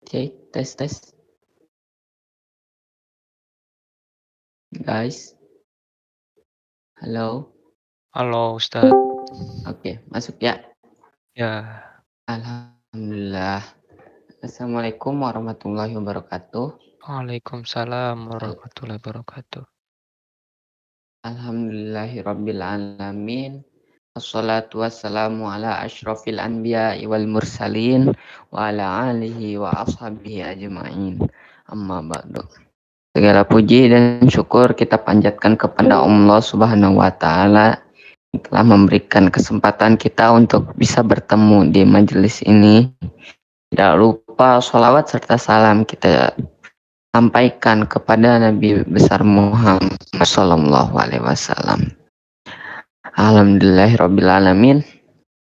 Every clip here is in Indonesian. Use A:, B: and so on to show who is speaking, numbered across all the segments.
A: Oke, tes tes. Guys, halo.
B: Halo Ustadz.
A: Oke, masuk ya.
B: Ya,
A: Alhamdulillah. Assalamualaikum warahmatullahi wabarakatuh.
B: waalaikumsalam
A: Al-
B: warahmatullahi wabarakatuh.
A: Alhamdulillahirabbil alamin. Wassalatu wassalamu ala asyrafil anbiya'i wal mursalin wa ala alihi wa ashabihi ajma'in. Amma ba'du. Segala puji dan syukur kita panjatkan kepada Allah Subhanahu wa taala yang telah memberikan kesempatan kita untuk bisa bertemu di majelis ini. Tidak lupa sholawat serta salam kita sampaikan kepada Nabi besar Muhammad Sallallahu Alaihi Wasallam. Alhamdulillahirobbilalamin.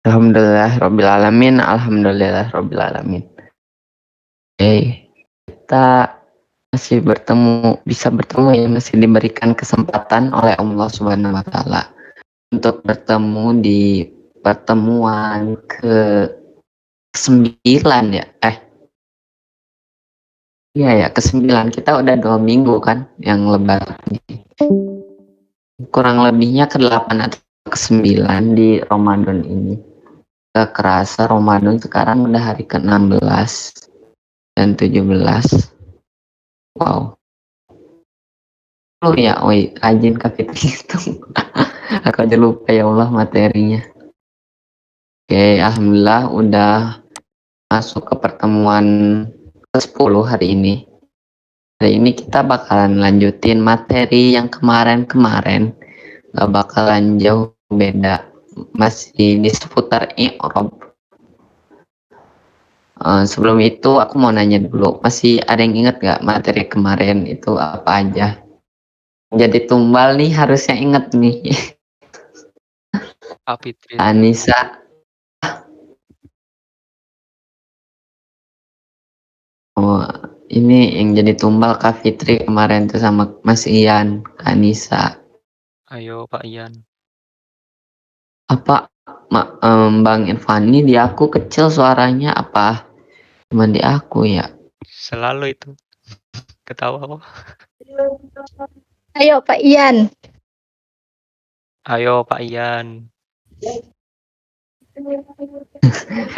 A: Alhamdulillahirobbilalamin. Alhamdulillahirobbilalamin. Kita masih bisa bertemu ya, masih diberikan kesempatan oleh Allah Subhanahu Wa Taala untuk bertemu di pertemuan ke-9 ya. Iya ya, ke-9. Kita udah 2 minggu kan yang lebaran ini. Kurang lebihnya ke-8 atau ke-9 di Ramadan ini. Gak kerasa Ramadan sekarang udah hari ke-16 dan 17. Wow. Oh ya, rajin ke itu. Aku aja lupa ya Allah materinya. Oke, alhamdulillah udah masuk ke pertemuan ke-10 hari ini. Hari ini kita bakalan lanjutin materi yang kemarin-kemarin. Gak bakalan jauh beda, masih di seputar i'rab. Sebelum itu aku mau nanya dulu, masih ada yang inget gak materi kemarin itu apa aja? Jadi tumbal nih harusnya inget nih.
B: Pak Fitri itu.
A: Anissa. Oh, ini yang jadi tumbal Kak Fitri kemarin tuh sama Mas Ian, Anissa.
B: Ayo Pak Ian.
A: Apa Bang Irfani di aku kecil suaranya apa? Cuman di aku ya.
B: Selalu itu. Ketawa kok.
C: Ayo Pak Ian.
B: Ayo Pak Ian.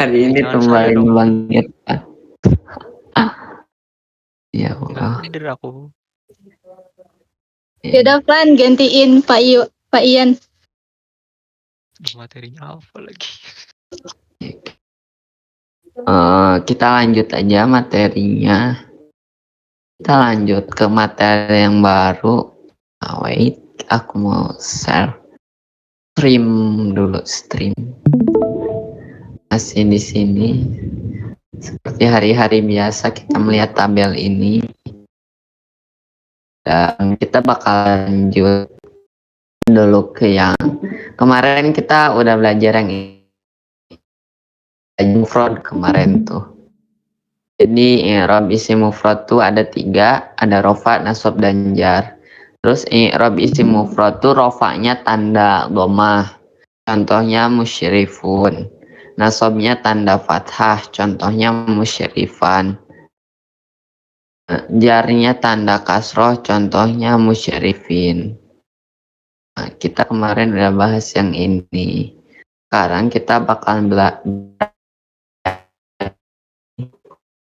A: Hari ini
B: Jangan saya
A: tumbalin
B: dong.
A: Bang Irfan. Ya
B: Nggak
A: Allah.
B: tidur aku.
C: Yaudah Van gantiin Pak Ian.
B: Materinya apa lagi?
A: Kita lanjut aja materinya. Kita lanjut ke materi yang baru. Wait, aku mau share stream dulu, stream. Masih di sini. Seperti hari-hari biasa kita melihat tabel ini. Dan kita bakal lanjut dulu ke yang kemarin kita udah belajar yang mufrad kemarin tuh. Jadi i'rab isim mufrad tuh ada 3, ada rofa, nasab, dan jar. Terus i'rab isim mufrad tuh rofanya tanda dhammah, contohnya musyrifun. Nasabnya tanda fathah, contohnya musyrifan. Jarnya tanda kasroh, contohnya musyrifin. Nah, kita kemarin udah bahas yang ini. Sekarang kita bakal belajar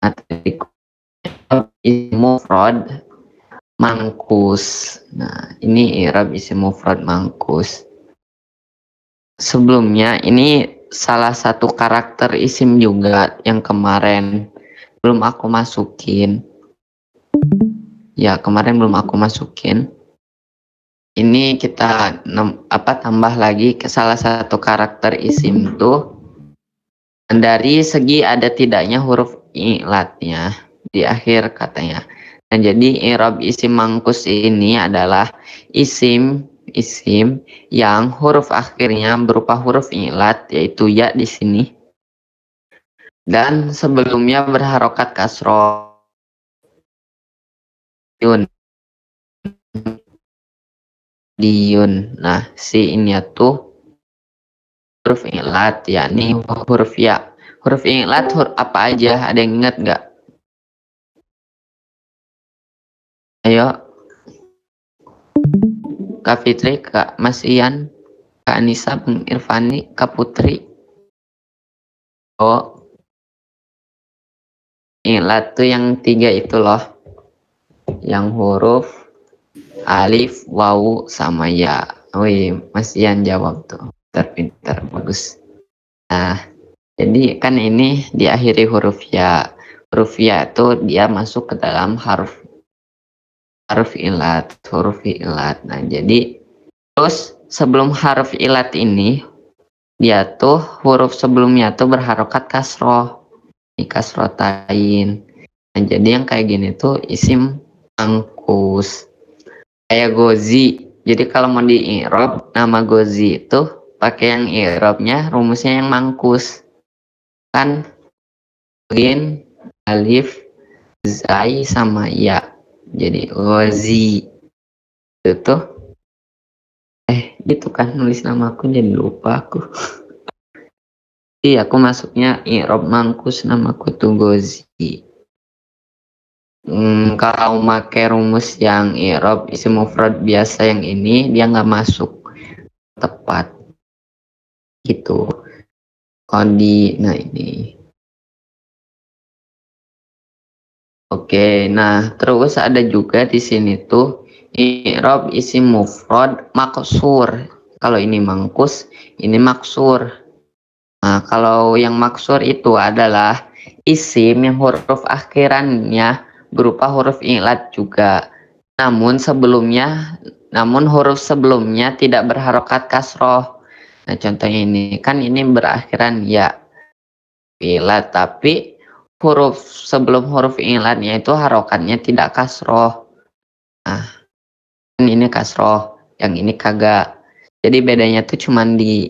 A: materi isim mufrad mangkus. Nah, ini i'rab isim mufrad mangkus. Sebelumnya ini salah satu karakter isim juga yang kemarin belum aku masukin. Ya, kemarin belum aku masukin. Ini kita tambah lagi ke salah satu karakter isim tuh. Dari segi ada tidaknya huruf ilatnya di akhir katanya. Nah, jadi i'rab isim mangkus ini adalah isim yang huruf akhirnya berupa huruf ilat yaitu ya di sini dan sebelumnya berharokat kasroh yun diyun. Nah, si ini tuh huruf ilat yakni huruf ya. Huruf ilat huruf apa aja? Ada yang ingat nggak? Ayo, Kak Fitri, Kak Mas Ian, Kak Anissa, Bang Irfani, Kak Putri. Oh, ilat tuh yang 3 itu loh. Yang huruf alif, wawu, sama ya. Wih, Mas Ian jawab tuh. Pintar, bagus. Nah, jadi kan ini diakhiri huruf ya. Huruf ya itu dia masuk ke dalam huruf ilat. Nah, jadi terus sebelum huruf ilat ini dia tuh huruf sebelumnya tuh berharokat kasroh. Ini kasrotain. Nah, jadi yang kayak gini tuh isim mangkus. Kayak gozi. Jadi kalau mau di i'rab nama gozi itu pakai yang i'rabnya rumusnya yang mangkus. Kan lin, alif, zai sama ya. Jadi gozi. Itu tuh gitu kan nulis nama aku jadi lupa aku. Iya, aku masuknya i'rab mangkus namaku tuh gozi. Kalau make rumus yang i'rab isim mufrad biasa yang ini dia nggak masuk tepat gitu. Nah ini. Oke, nah terus ada juga di sini tuh i'rab isim mufrad maksur. Kalau ini mangkus, ini maksur. Nah, kalau yang maksur itu adalah isim yang huruf akhirannya berupa huruf ilat juga. Namun huruf sebelumnya tidak berharokat kasroh. Nah, contohnya ini kan ini berakhiran ya ilat, tapi huruf sebelum huruf ilatnya itu harokatnya tidak kasroh. Nah, ini kasroh, yang ini kagak. Jadi bedanya tuh cuman di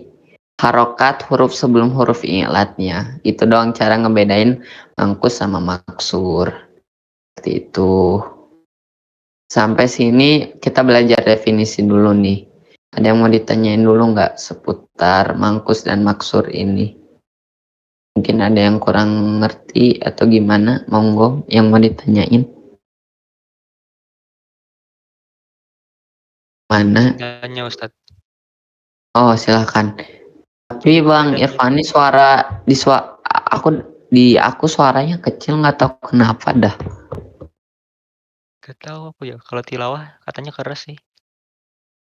A: harokat huruf sebelum huruf ilatnya. Itu doang cara ngebedain mangkus sama maksur. Seperti itu. Sampai sini kita belajar definisi dulu nih. Ada yang mau ditanyain dulu nggak seputar mangkus dan maksur ini? Mungkin ada yang kurang ngerti atau gimana? Monggo yang mau ditanyain. Mana?
B: Tanya Ustadz.
A: Oh, silakan. Tapi Bang Irfani aku suaranya kecil nggak tahu kenapa dah.
B: Gak tahu aku ya. Kalau tilawah katanya keras sih.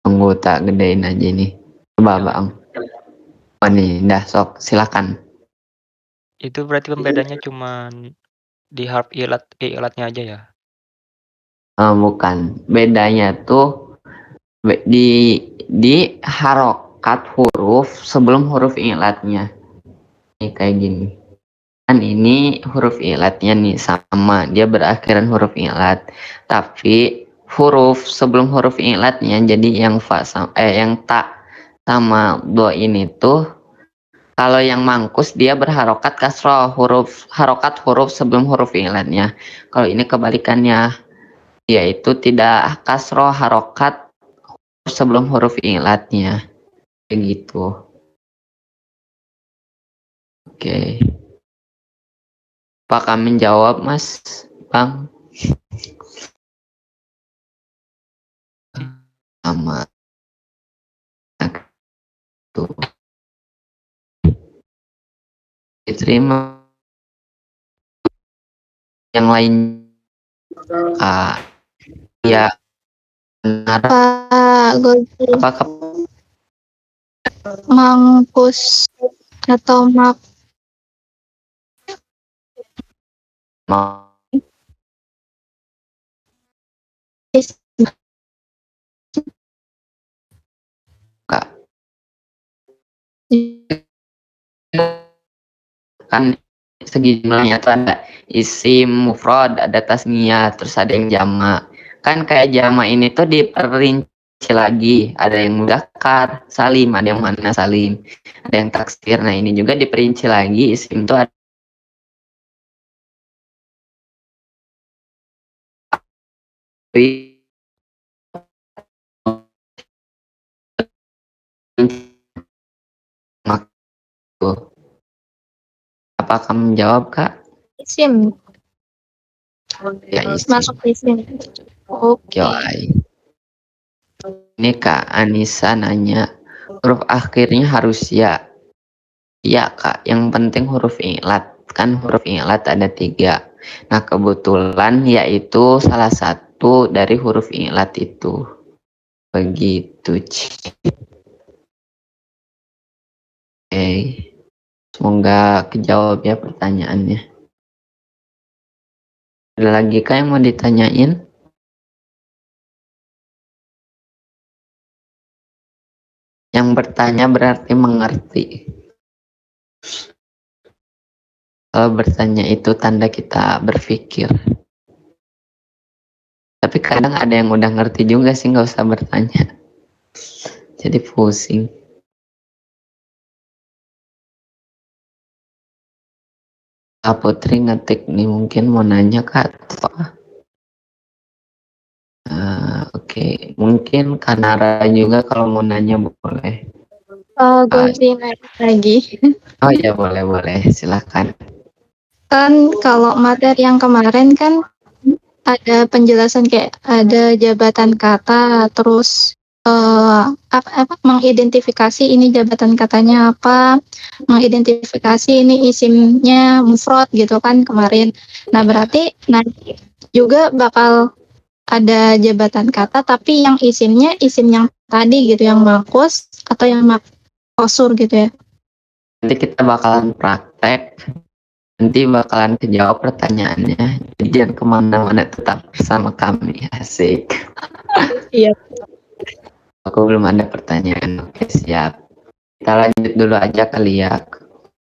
A: Tunggu tak gedein aja nih. Coba
B: Jangan.
A: Bang. Oh nih, dah sok silakan.
B: Itu berarti pembedanya cuman di harf ilatnya aja ya.
A: Bukan. Bedanya tuh di harokat huruf sebelum huruf ilatnya. Ini kayak gini. Kan ini huruf ilatnya nih sama, dia berakhiran huruf ilat. Tapi huruf sebelum huruf ilatnya jadi yang yang ta sama do ini tuh kalau yang mangkus dia berharokat kasroh harokat huruf sebelum huruf ilatnya. Kalau ini kebalikannya, yaitu tidak kasroh harokat sebelum huruf ilatnya. Begitu. Oke. Apakah menjawab Mas Bang? Sama tuh diterima yang lain ya benar
C: Pak Gozi
A: apakah
C: mangkus atau
A: mau
C: makis
A: Kak kan segi jumlahnya tuh ada isim mufrad ada tasniyah terus ada yang jamak kan kayak jamak ini tuh diperinci lagi ada yang mudzakkar salim ada yang muannas salim ada yang taksir nah ini juga diperinci lagi isim tuh ada apakah menjawab Kak?
C: isim
A: Ya isim.
C: Masuk isim. Oke.
A: Yoi. Ini Kak Anissa nanya, huruf akhirnya harus ya. Iya Kak, yang penting huruf ilat. Kan huruf ilat ada 3. Nah kebetulan yaitu salah satu dari huruf ilat itu. Begitu. Oke. Semoga kejawab ya pertanyaannya. Ada lagi Kak yang mau ditanyain? Yang bertanya berarti mengerti. Kalau bertanya itu tanda kita berpikir. Tapi kadang ada yang udah ngerti juga sih, nggak usah bertanya. Jadi pusing. Kak Putri ngetik nih, mungkin mau nanya Kak. Oke. Mungkin Kanara juga kalau mau nanya boleh.
C: Gozi naik lagi.
A: Oh ya boleh silakan.
C: Kan kalau materi yang kemarin kan ada penjelasan kayak ada jabatan kata, terus apa mengidentifikasi ini jabatan katanya apa, mengidentifikasi ini isimnya mufrad gitu kan kemarin. Nah, berarti nanti juga bakal ada jabatan kata tapi yang isimnya isim yang tadi gitu, yang makus atau yang makosur gitu ya.
A: Nanti kita bakalan praktek. Nanti bakalan kejawab pertanyaannya. Jadi jangan kemana-mana, tetap bersama kami. Asik.
C: Iya.
A: Aku belum ada pertanyaan. Oke siap. Kita lanjut dulu aja kali ya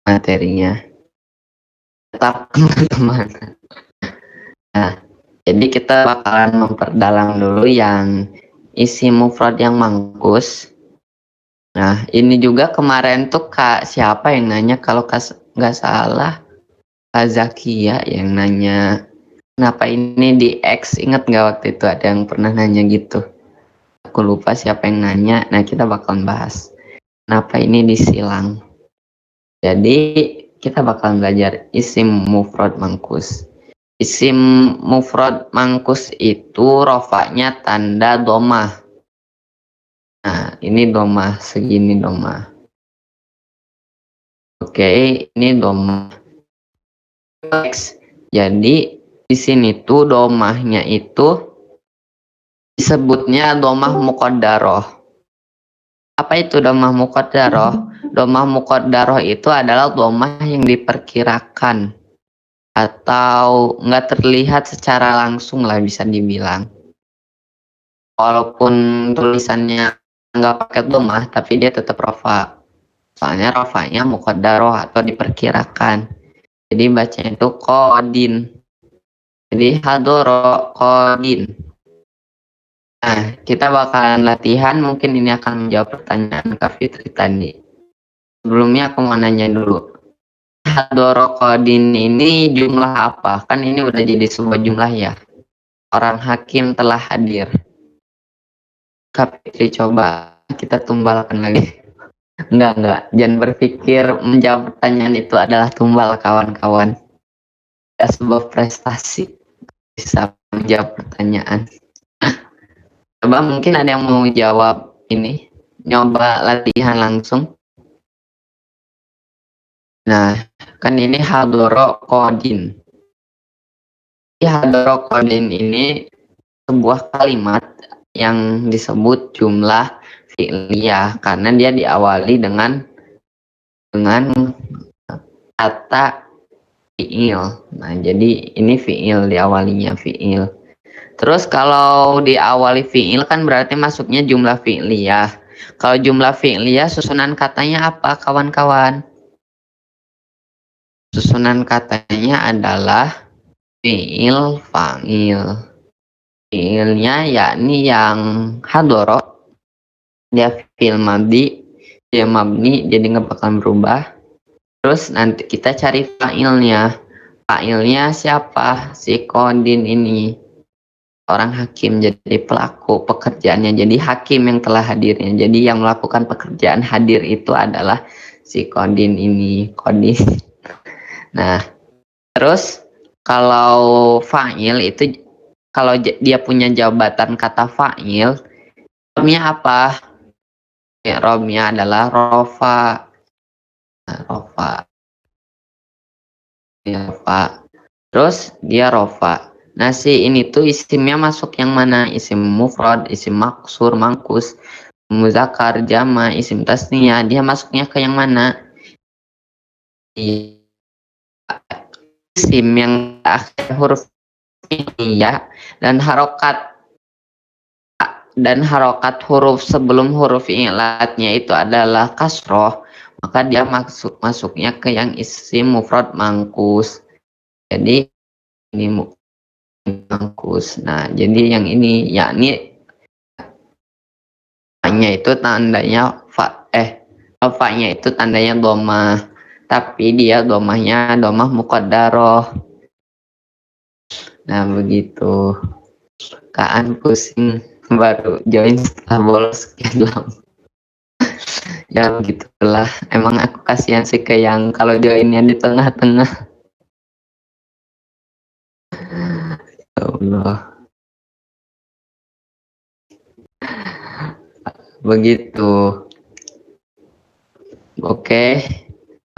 A: materinya. Tetap teman-teman. Nah, jadi kita bakalan memperdalam dulu yang isi mufrad yang mangkus. Nah, ini juga kemarin tuh Kak siapa yang nanya, kalau nggak salah Kak Zakia yang nanya kenapa ini di X, inget nggak waktu itu ada yang pernah nanya gitu. Aku lupa siapa yang nanya. Nah, kita bakalan bahas kenapa ini disilang. Jadi kita bakalan belajar isim mufrad mangkus. Isim mufrad mangkus itu rofaknya tanda domah. Nah, ini domah segini domah. Oke, ini domah. Jadi di sini tuh domahnya itu disebutnya domah muqaddaroh. Apa itu domah muqaddaroh? Domah muqaddaroh itu adalah domah yang diperkirakan atau nggak terlihat secara langsung lah bisa dibilang. Walaupun tulisannya nggak pakai domah, tapi dia tetap rofa. Soalnya rofanya muqaddaroh atau diperkirakan. Jadi bacanya itu kodin. Jadi hadoro kodin. Nah, kita bakalan latihan. Mungkin ini akan menjawab pertanyaan Kak Fitri tadi. Sebelumnya aku mau nanya dulu. Hadoro kodin ini jumlah apa? Kan ini udah jadi sebuah jumlah ya. Orang hakim telah hadir. Kak Fitri coba kita tumbalkan lagi. Enggak. Jangan berpikir menjawab pertanyaan itu adalah tumbal, kawan-kawan. Ada sebuah prestasi bisa menjawab pertanyaan. Coba mungkin ada yang mau jawab ini. Nyoba latihan langsung. Nah, kan ini hadoro kodin. Hadoro kodin ini sebuah kalimat yang disebut jumlah fi'liyah karena dia diawali dengan kata fi'il. Nah, jadi ini fi'il, diawalinya fi'il. Terus kalau diawali fi'il kan berarti masuknya jumlah fi'liyah. Kalau jumlah fi'liyah susunan katanya apa, kawan-kawan? Susunan katanya adalah fi'il fa'il. Fi'ilnya yakni yang hadoro, dia fi'il madi, dia mabni, jadi nggak bakal berubah. Terus nanti kita cari fa'ilnya. Fa'ilnya siapa? Si kodin ini. Orang hakim, jadi pelaku pekerjaannya. Jadi hakim yang telah hadirnya. Jadi yang melakukan pekerjaan hadir itu adalah si kodin ini. Kodin. Nah, terus Kalau fa'il itu kalau dia punya jabatan kata fa'il, i'rabnya apa? I'rabnya adalah rofa. Nah, rofa. Ya, rofa. Terus dia rofa. Nah, si ini tuh isimnya masuk yang mana? Isim mufrad, isim maksur, mangkus, muzakkar, jama, isim tasniyah. Dia masuknya ke yang mana? Isim yang akhir huruf ya dan harokat huruf sebelum huruf ilatnya itu adalah kasroh, maka dia masuknya ke yang isim mufrad mangkus. Jadi ini mangkus. Nah, jadi yang ini yakni fa-nya itu tandanya fa-nya itu tandanya domah, tapi dia domahnya domah muqaddaroh. Nah, begitu. Kaan pusing baru join setelah bolos sekian lama. Ya begitulah, emang aku kasihan sih ke yang kalau joinnya di tengah-tengah. Ya Allah, begitu. Oke,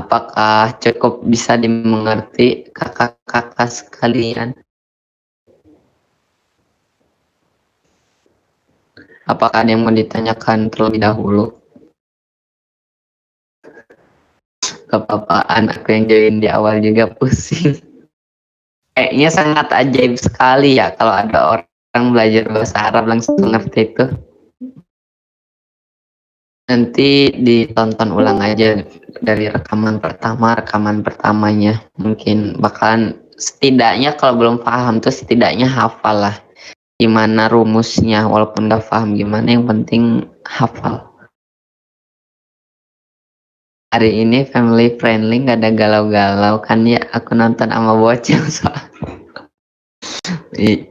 A: apakah cukup bisa dimengerti kakak-kakak sekalian? Apakah ada yang mau ditanyakan terlebih dahulu? Kepapaan aku yang join di awal juga pusing. Kayaknya sangat ajaib sekali ya kalau ada orang belajar bahasa Arab langsung ngerti itu. Nanti ditonton ulang aja dari rekaman pertamanya. Mungkin bakalan setidaknya kalau belum paham tuh setidaknya hafal lah gimana rumusnya, walaupun gak paham gimana yang penting hafal. Hari ini family friendly, gak ada galau-galau kan ya, aku nonton sama bocil soal.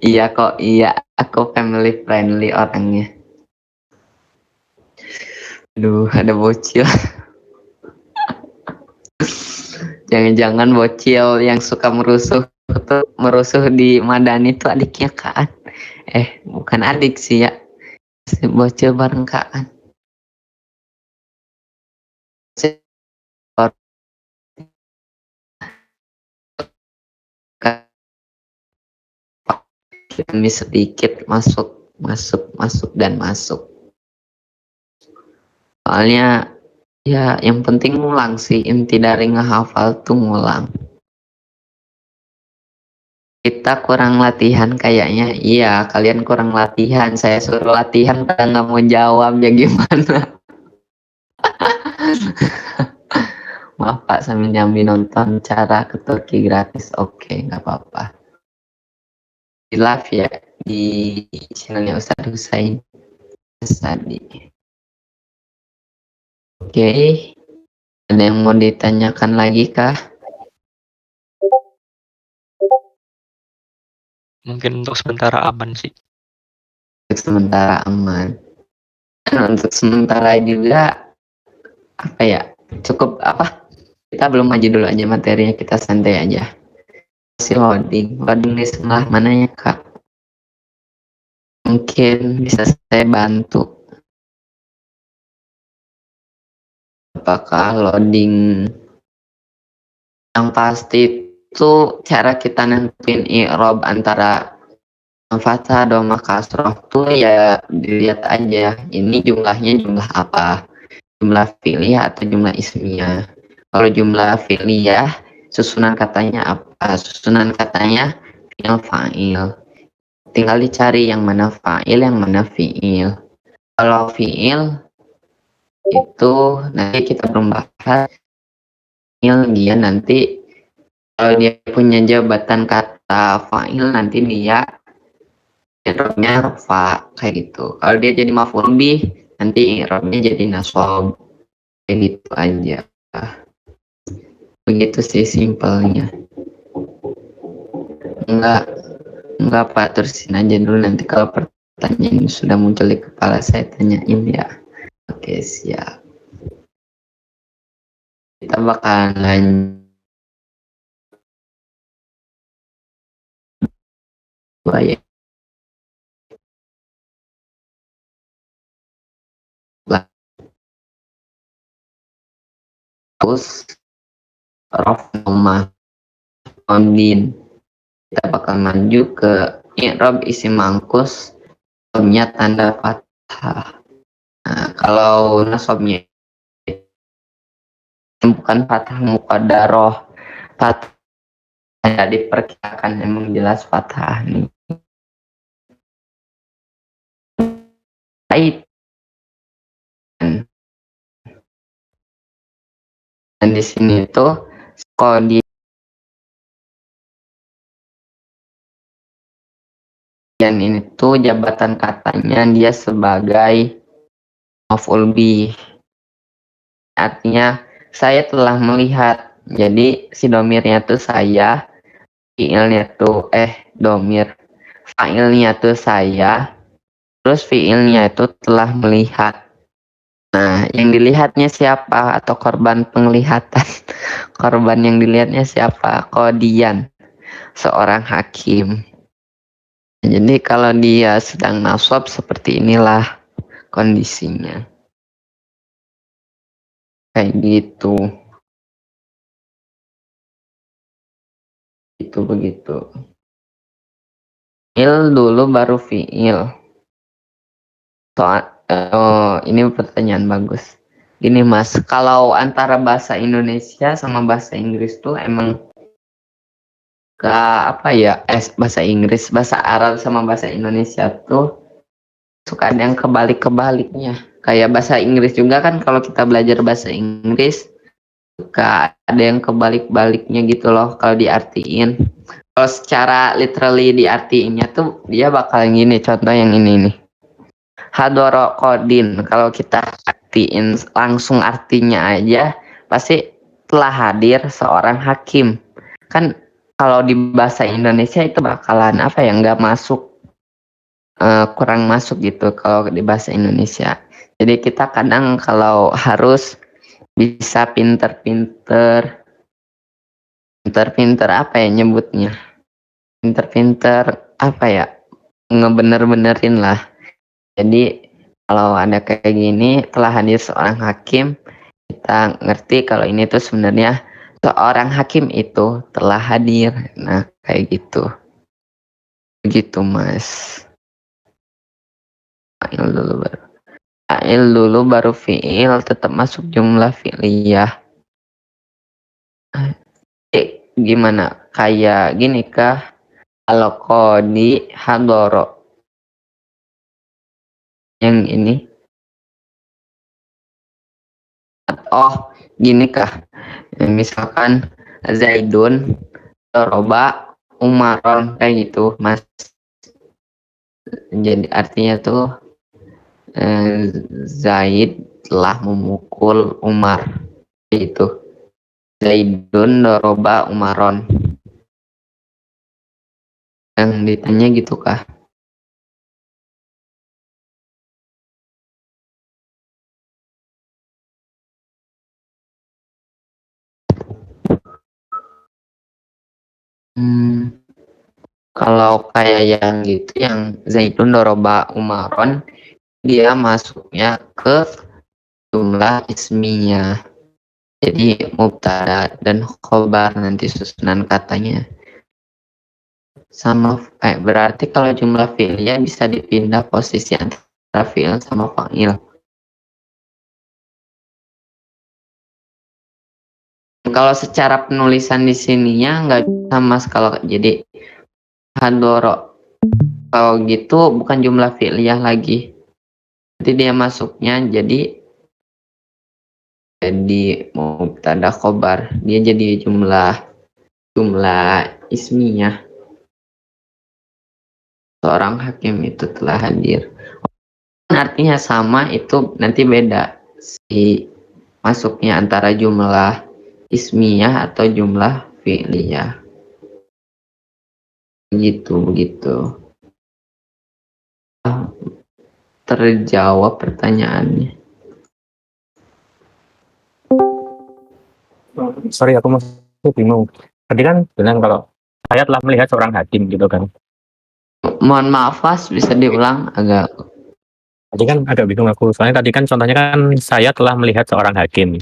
A: Iya kok, iya aku family friendly orangnya. Aduh, ada bocil. Jangan-jangan bocil yang suka merusuh di Madani itu adiknya Kaan. Bukan adik sih ya, si bocil bareng Kaan. Demi sedikit masuk dan masuk. Soalnya ya yang penting ngulang sih, inti dari ngehafal tuh ngulang. Kita kurang latihan kayaknya. Iya, kalian kurang latihan. Saya suruh latihan pada nggak mau jawab ya gimana. Maaf Pak, sambil nyambi nonton cara ke Turki gratis. Oke, nggak apa-apa. Di live ya, di channelnya Ustadz Husain tadi. Oke, ada yang mau ditanyakan lagi kah?
B: Mungkin untuk sementara aman sih.
A: Untuk sementara aman. Dan untuk sementara juga apa ya? Cukup apa? Kita belum maju dulu aja materinya, kita santai aja. Masih loading di sebelah mana ya kak? Mungkin bisa saya bantu. Apakah loading yang pasti itu cara kita nentuin i'rab antara fathah dhamma kasroh tuh ya dilihat aja ini jumlahnya jumlah apa, jumlah fi'liyah atau jumlah ismiyah. Kalau jumlah fi'liyah susunan katanya apa? Susunan katanya fi'il fa'il. Tinggal dicari yang mana fa'il yang mana fi'il. Kalau fi'il itu nanti kita belum bahas. Dia nanti kalau dia punya jabatan kata fa'il nanti dia i'rabnya rafa kayak gitu. Kalau dia jadi maf'ul bih nanti i'rabnya jadi nasab kayak gitu aja. Begitu sih simpelnya. Enggak Pak, terusin aja dulu, nanti kalau pertanyaan sudah muncul di kepala saya tanyain ya. Oke, siap. Kita bakalan Buaya. Terus Rofnoma Ondin. Kita bakal maju ke i'rab isim mangkus nasabnya tanda fathah. Nah, kalau nasabnya bukan fathah muqaddarah, fathah tidak diperkirakan, emang jelas fathah nih. Baik. Dan di sini tuh kodian ini tuh jabatan katanya dia sebagai maf'ul bih. Artinya saya telah melihat. Jadi si domirnya tuh saya, fiilnya tuh domir, fa'ilnya tuh saya, terus fiilnya itu telah melihat. Nah, yang dilihatnya siapa atau korban penglihatan? Korban yang dilihatnya siapa? Kodian, seorang hakim. Jadi kalau dia sedang nasab seperti inilah kondisinya. Kayak gitu. Itu begitu. Fi'il dulu baru fi'il. Ini pertanyaan bagus. Gini Mas, kalau antara bahasa Indonesia sama bahasa Inggris tuh emang bahasa Inggris, bahasa Arab sama bahasa Indonesia tuh suka ada yang kebalik-kebaliknya. Kayak bahasa Inggris juga kan kalau kita belajar bahasa Inggris suka ada yang kebalik-baliknya gitu loh kalau diartiin. Kalau secara literally diartiinnya tuh dia bakal gini, contoh yang ini nih. Hadoro kodin, kalau kita artiin langsung artinya aja pasti telah hadir seorang hakim. Kan kalau di bahasa Indonesia itu bakalan nggak masuk, kurang masuk gitu kalau di bahasa Indonesia. Jadi kita kadang kalau harus bisa pinter-pinter apa ya nyebutnya, pinter-pinter apa ya, ngebener-benerin lah. Jadi kalau ada kayak gini telah hadir seorang hakim, kita ngerti kalau ini tuh sebenarnya seorang hakim itu telah hadir. Nah kayak gitu, begitu Mas. Fa'il dulu baru fi'il, tetap masuk jumlah fi'liyah. Gimana? Kayak gini kah? Kalau kodi hadoro yang ini, gini kah? Misalkan Zaidun doroba Umaron, kayak gitu Mas. Jadi artinya tuh Zaid telah memukul Umar, itu Zaidun doroba Umaron. Yang ditanya gitu kah? Kalau kayak yang gitu, yang Zaidun doroba Umaron, dia masuknya ke jumlah ismiyah. Jadi mubtada dan khobar nanti susunan katanya. Sama berarti kalau jumlah fi'lnya bisa dipindah posisi antara fi'il sama fa'il. Kalau secara penulisan di sininya nggak sama kalau jadi hadoro. Kalau gitu bukan jumlah fi'liyah lagi. Nanti dia masuknya jadi mubtada khobar. Dia jadi jumlah ismiyah. Seorang hakim itu telah hadir. Artinya sama, itu nanti beda si masuknya antara jumlah ismiyah atau jumlah fi'liyah. Begitu. Terjawab pertanyaannya.
D: Sorry, aku masih bingung. Tadi kan bilang kalau saya telah melihat seorang hakim gitu kan.
A: Mohon maaf Mas, bisa diulang agak.
D: Tadi kan agak bingung aku, soalnya tadi kan contohnya kan saya telah melihat seorang hakim.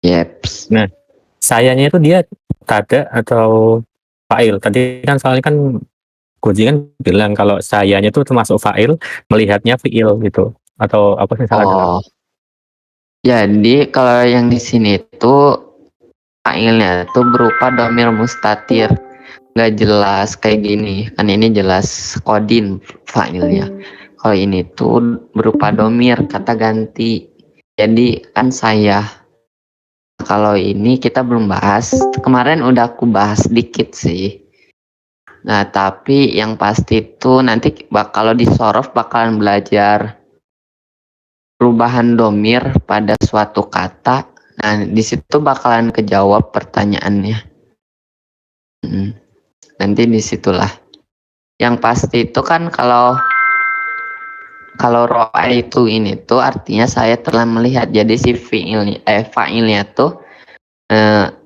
A: Yeps.
D: Nah, sayanya itu dia tada atau fa'il. Tadi kan soalnya kan Goji kan bilang kalau sayanya itu termasuk fa'il, melihatnya fi'il gitu. Atau apa sih salah dengar?
A: Oh, jadi kalau yang di sini tuh fa'ilnya tuh berupa domir mustatir, nggak jelas kayak gini. Kan ini jelas kodin fa'ilnya. Kalau ini tuh berupa domir kata ganti. Jadi kan saya. Kalau ini kita belum bahas. Kemarin udah aku bahas dikit sih. Nah, tapi yang pasti itu nanti kalau di Sorof bakalan belajar perubahan domir pada suatu kata. Nah, di situ bakalan kejawab pertanyaannya. Nanti disitulah. Yang pasti itu kan kalau ro'a itu ini tuh artinya saya telah melihat. Jadi si fa'ilnya tuh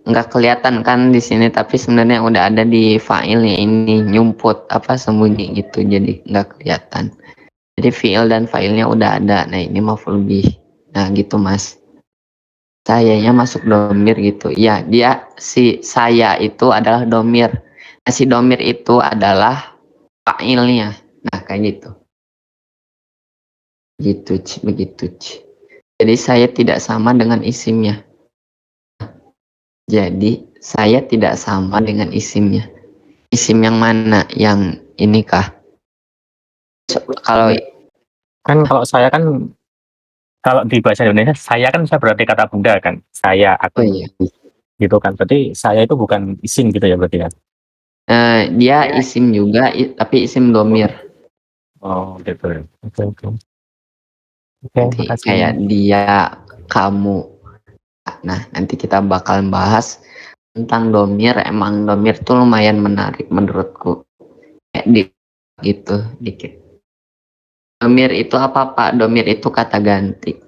A: nggak kelihatan kan di sini, tapi sebenarnya udah ada di fa'ilnya ini, nyumput apa sembunyi gitu, jadi nggak kelihatan. Jadi fi'il dan fa'ilnya udah ada. Nah ini maf'ul bih. Nah gitu Mas, sayanya masuk domir gitu ya. Dia si saya itu adalah domir. Nah si domir itu adalah fa'ilnya. Nah kayak gitu begitu. Jadi saya tidak sama dengan isimnya. Jadi saya tidak sama dengan isimnya. Isim yang mana? Yang ini kah? Kalau
D: Kan kalau saya kan, kalau di bahasa Indonesia, saya kan bisa berarti kata benda kan. Saya,
A: oh
D: aku,
A: iya,
D: gitu kan. Berarti saya itu bukan isim gitu ya berarti kan.
A: dia isim juga, tapi isim domir.
D: Oh gitu ya. Oke. Oke,
A: Nanti
D: makasih.
A: kayak dia, kamu. Nah nanti kita bakalan bahas tentang domir. Emang domir tuh lumayan menarik menurutku. Gitu dikit. Domir itu apa Pak? Domir itu kata ganti.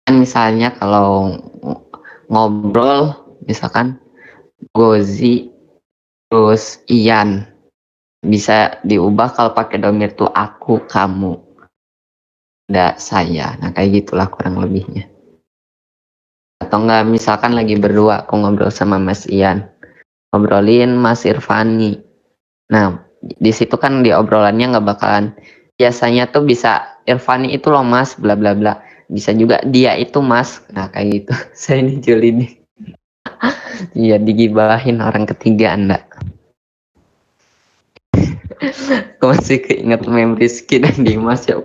A: Kan misalnya kalau ngobrol, misalkan Gozi terus Ian, bisa diubah kalau pakai domir tuh aku, kamu, ada saya. Nah kayak gitulah kurang lebihnya. Atau enggak misalkan lagi berdua aku ngobrol sama Mas Ian, ngobrolin Mas Irfani. Nah di situ kan di obrolannya nggak bakalan, biasanya tuh bisa Irfani itu loh Mas bla bla bla, bisa juga dia itu Mas. Nah kayak gitu. Saya dijulin nih. Iya digibahin orang ketiga Anda. Aku masih keinget meme Rizky dan Dimas ya.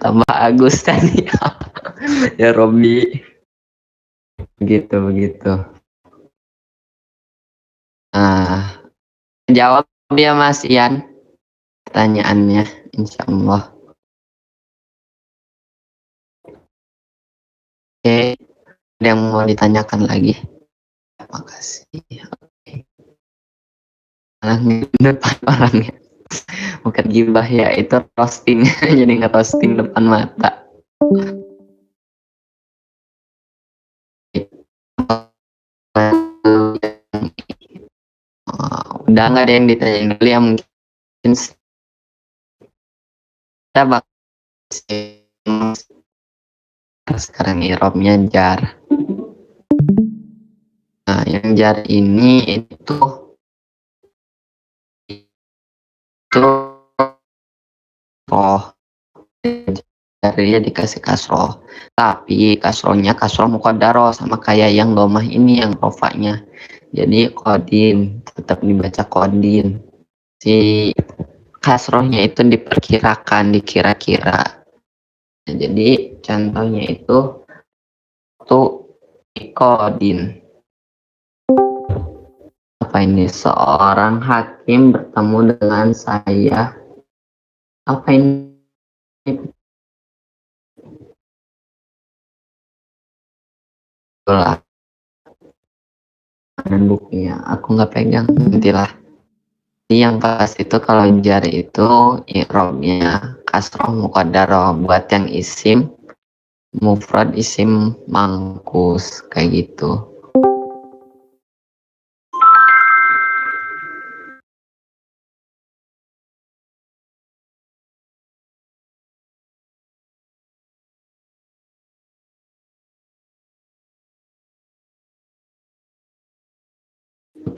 A: Tambah Agus tadi. Ya Robi. Begitu. Jawab dia Mas Ian pertanyaannya, insya Allah. Oke, ada yang mau ditanyakan lagi? Terima kasih. Oke. Depan orangnya. Bukan gibah ya, itu roasting. Jadi nggak roasting depan mata. Udah nggak ada yang ditanyain dulu ya, mungkin kita bakal sekarang irobnya jar. Nah yang jar ini itu jarinya dikasih kasroh, tapi kasrohnya kasroh muqaddaroh, sama kayak yang domah ini yang rofanya. Jadi kodin, tetap dibaca kodin. Si kasrohnya itu diperkirakan, dikira-kira. Nah, jadi contohnya itu tuh kodin. Apa ini? Seorang hakim bertemu dengan saya. Apa ini? Itulah. Dan bukunya aku nggak pegang, nantilah. Yang pas itu kalau jar itu i'rabnya kasroh muqaddaroh, buat yang isim mufrad, isim mangkus kayak gitu.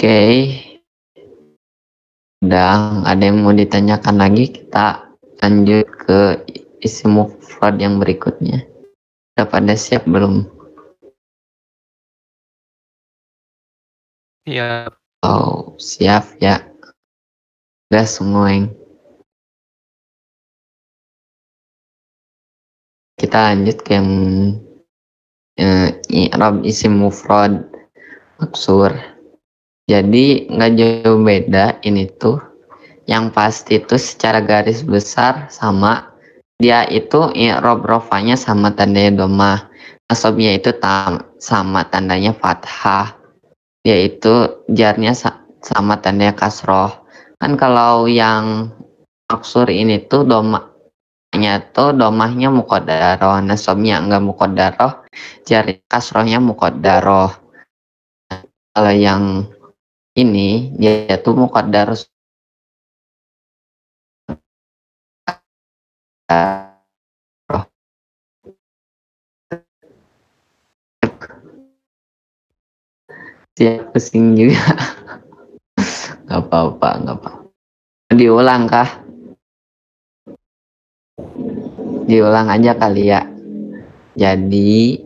A: Oke. Udah, ada yang mau ditanyakan lagi? Kita lanjut ke isim mufrad yang berikutnya. Udah pada siap belum?
B: Iya.
A: Oh, siap ya. Udah semua yang. Kita lanjut ke yang i'rab isim mufrad maksur. Jadi nggak jauh beda ini tuh. Yang pasti tuh secara garis besar sama, dia itu i'rab rofanya sama tandanya domah, nasabnya itu sama tandanya fathah, yaitu jarnya sama tandanya kasroh. Kan kalau yang maksur ini tuh domahnya tuh domahnya muqaddaroh, nasabnya enggak muqaddaroh, jar kasrohnya muqaddaroh. Kalau yang ini dia tuh muqaddaroh siap pusing juga. Nggak apa-apa, nggak apa. Diulang kah? Diulang aja kali ya. Jadi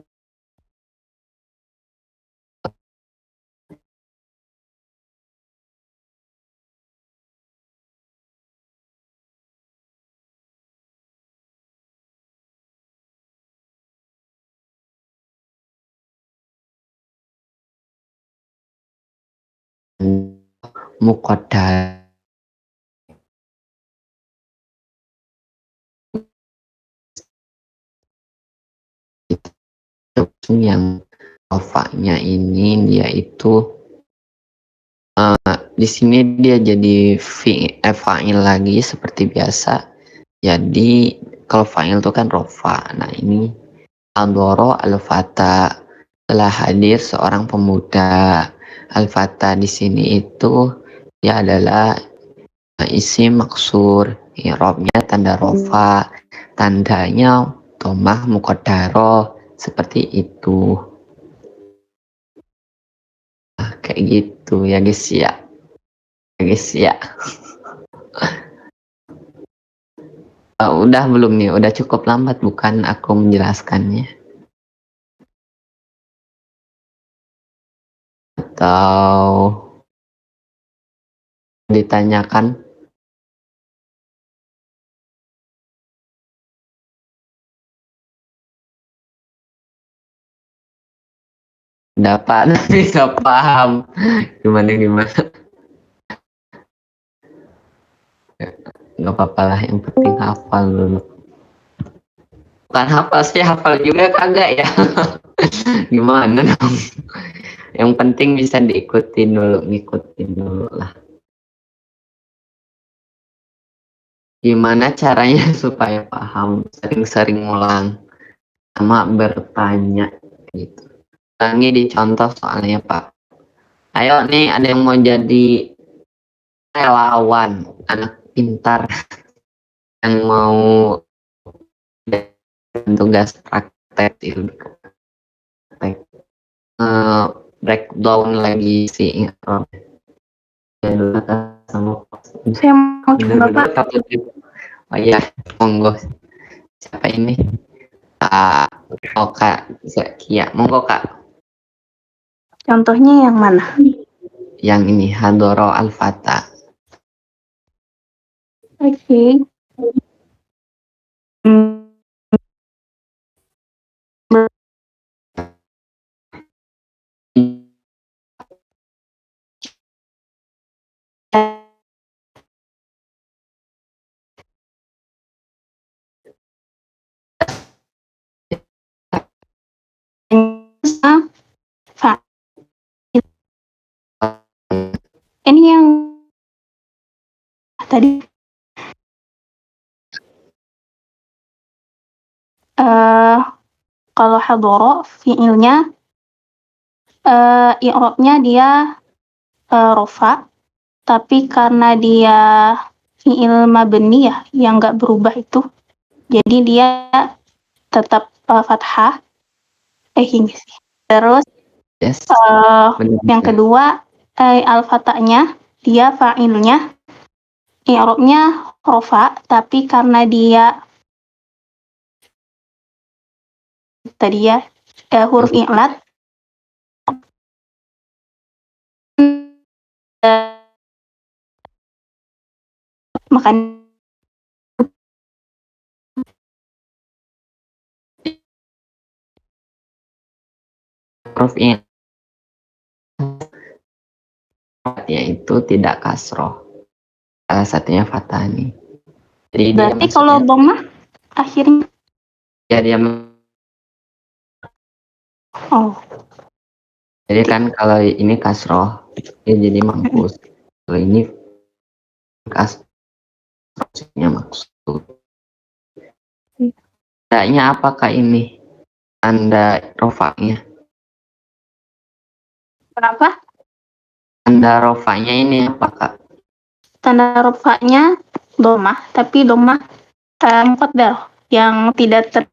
A: muqaddar yang rofanya ini dia itu di sini dia jadi fa'il lagi seperti biasa. Jadi kalau fa'il itu kan rofa. Nah ini al-doro al-fata, telah hadir seorang pemuda. Al-fata di sini itu dia adalah isim maksur, i'rabnya tanda rofa, tandanya domah muqaddaroh, seperti itu. Nah, kayak gitu ya guys ya. Guys ya. Udah belum nih? Udah cukup lambat bukan aku menjelaskannya? Atau ditanyakan? Dapat tapi nggak paham. Gimana? Nggak apa-apa lah, yang penting hafal dulu. Bukan hafal sih, hafal juga kagak ya. Gimana dong? Yang penting bisa ngikutin dulu lah. Gimana caranya supaya paham? Sering-sering ngulang sama bertanya gitu. Ini dicontoh soalnya Pak. Ayo nih ada yang mau jadi relawan, anak pintar yang mau tugas praktek breakdown lagi si
C: Saya mau coba Pak.
A: Oh iya, monggo. Siapa ini? Kak Zakia, monggo Kak.
C: Contohnya yang mana?
A: Yang ini Hadoro Al-Fata.
C: Oke. Ini yang tadi kalau hadoro fiilnya i'rabnya dia rofa, tapi karena dia fiil mabni ya yang nggak berubah itu, jadi dia tetap fathah. Terus
A: Yes.
C: yang kedua
E: al-fatahnya, dia fa'ilnya, i'rabnya rofa, tapi karena dia tadi ya huruf i'lat, makanya
A: Huruf itu tidak kasroh. Salah satunya fathah nih. Jadi dia
E: berarti kalau
A: maksudnya
E: dhammah akhirnya
A: ya dia
E: oh
A: jadi kan kalau ini kasroh dia jadi mangkus. Kalau ini kasrohnya maksud. Tandanya apakah ini? Tanda rofanya.
E: kenapa?
A: Tanda rofanya ini apakah?
E: Tanda rofanya dhammah, tapi dhammah muqaddar yang tidak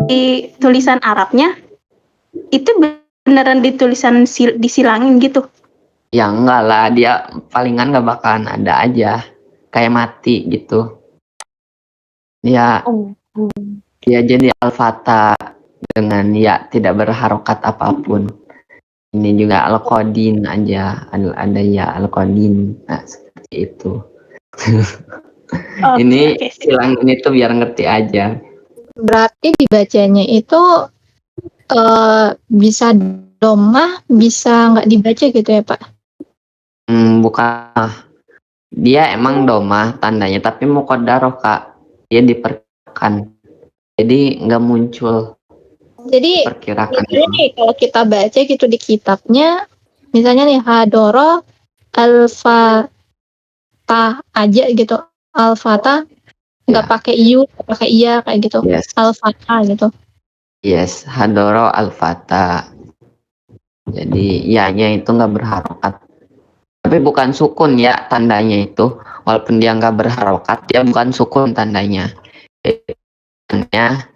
E: di tulisan Arabnya itu beneran di tulisan disilangin gitu.
A: Ya enggak lah, dia palingan nggak bakalan ada aja. Kayak mati gitu. Ya, dia jadi al-fatah dengan ya tidak berharokat apapun. Ini juga al-qadin aja, ada ya al-qadin. Nah, seperti itu. Ini
E: Oke.
A: silang ini tuh biar ngerti aja.
C: Berarti dibacanya itu bisa domah, bisa nggak dibaca gitu ya Pak?
A: Bukan. Dia emang domah tandanya, tapi muqaddaroh Kak. Dia diperkirakan. Jadi nggak muncul.
C: Jadi
A: Perkirakan.
C: ini kalau kita baca gitu di kitabnya, misalnya nih hadoro al-fatah aja gitu, al-fatah nggak
A: Ya.
C: pakai iu, nggak pakai iya kayak gitu,
A: Yes.
C: al-fatah gitu.
A: Yes, hadoro al-fata. Jadi ianya itu nggak berharokat. Tapi bukan sukun ya tandanya itu. Walaupun dia nggak berharokat, dia bukan sukun tandanya. Tandanya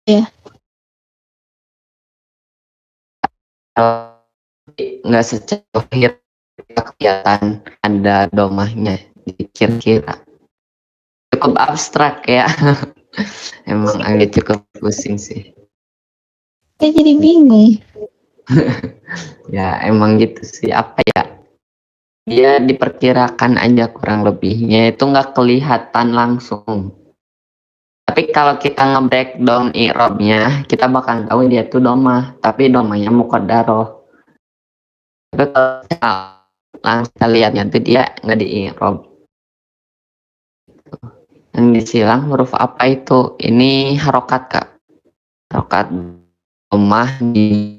C: Ya.
A: nggak secara kelihatan ada domahnya dikira-kira. Cukup abstrak ya. Emang agak cukup pusing sih.
C: Saya jadi bingung.
A: Ya emang gitu sih, apa ya, dia diperkirakan aja kurang lebihnya, itu nggak kelihatan langsung. Tapi kalau kita nge-breakdown i'rabnya, kita bakal tahu dia tuh domah, tapi domahnya muqaddaroh. Tapi kalau kita langsung kita lihatnya tuh dia nggak di i'rab. Yang disilang huruf apa itu? Ini harokat Kak. Harokat domah di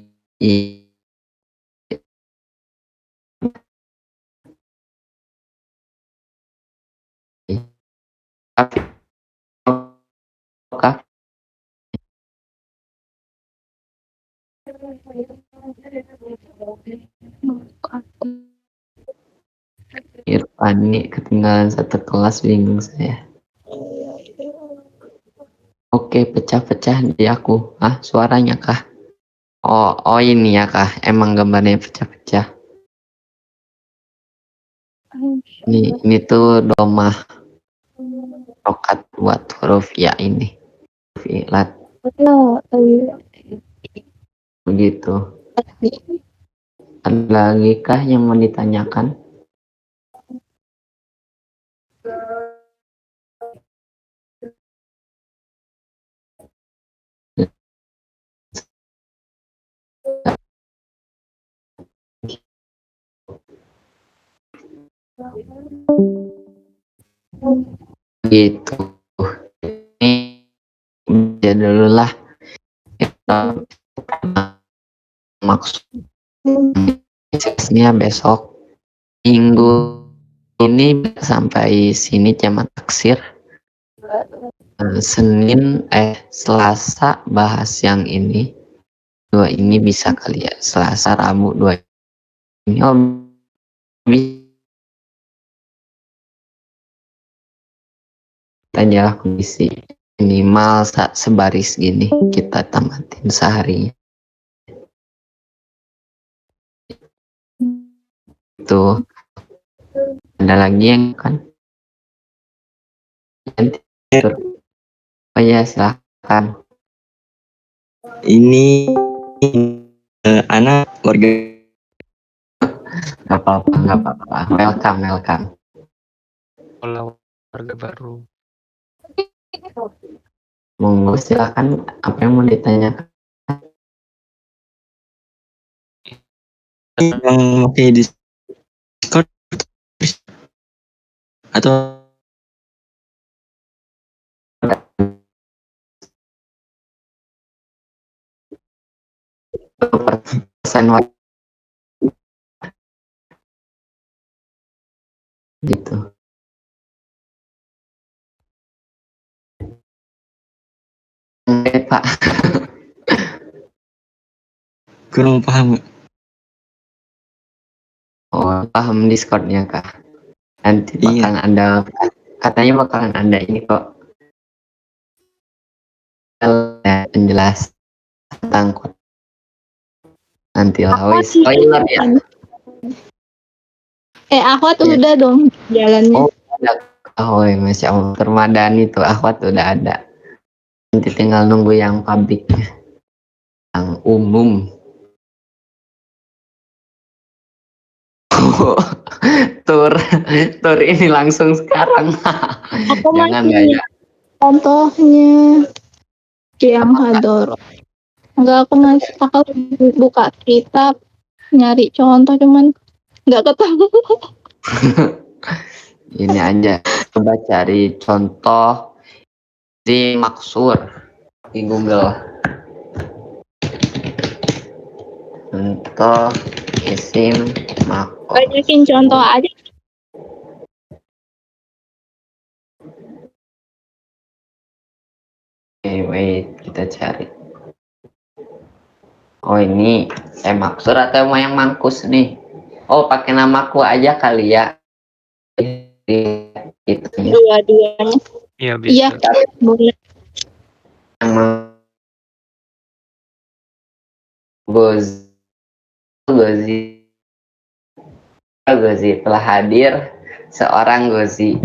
A: Kak. Irfani ketinggalan satu kelas, bingung saya. Oke, pecah-pecah di aku. Ah, suaranya kah? Oh ini ya kah? Emang gambarnya pecah-pecah. Ini tuh domah rokat buat huruf ya ini. Huruf i'lat begitu. Ada lagi kah yang mau ditanyakan? Gitu. Ini ya dulu lah. Maksudnya besok minggu ini sampai sini jam taksir. Selasa bahas yang ini, dua ini bisa kali ya, Selasa Rabu dua ini aja kondisi minimal sebaris gini kita tamatin sehari itu. Ada lagi yang kan oh ya silahkan.
F: Ini anak warga
A: Nggak apa-apa welcome
B: Kalau warga baru.
A: monggo silakan apa yang mau ditanyakan.
F: yang pakai Discord atau
A: Persen gitu. Pak
F: kurang paham?
A: oh paham Discordnya kak, nanti
F: Iya.
A: bakalan ada katanya bakalan ada ini kok penjelas tentang nanti lah wis oh iya ya
C: Akhwat
A: Iya.
C: udah dong jalannya.
A: oh udah oh iya, masya Allah permadani tuh akhwat udah ada, nanti tinggal nunggu yang publiknya yang umum. tur ini langsung sekarang.
C: Aku
A: Jangan
C: masih
A: ya
C: contohnya yang hador. Enggak, aku buka kitab nyari contoh cuman nggak ketemu.
A: ini aja coba cari contoh di maksur di Google, contoh isim maksur.
C: Banyakin contoh aja.
A: Wait kita cari. Oh ini maksur atau mau yang mangkus nih? Oh pakai namaku aja kali ya. Gitu ya.
C: Dua-duanya.
B: Iya
C: Iya,
B: bisa.
C: boleh.
A: Gozi telah hadir seorang Gozi.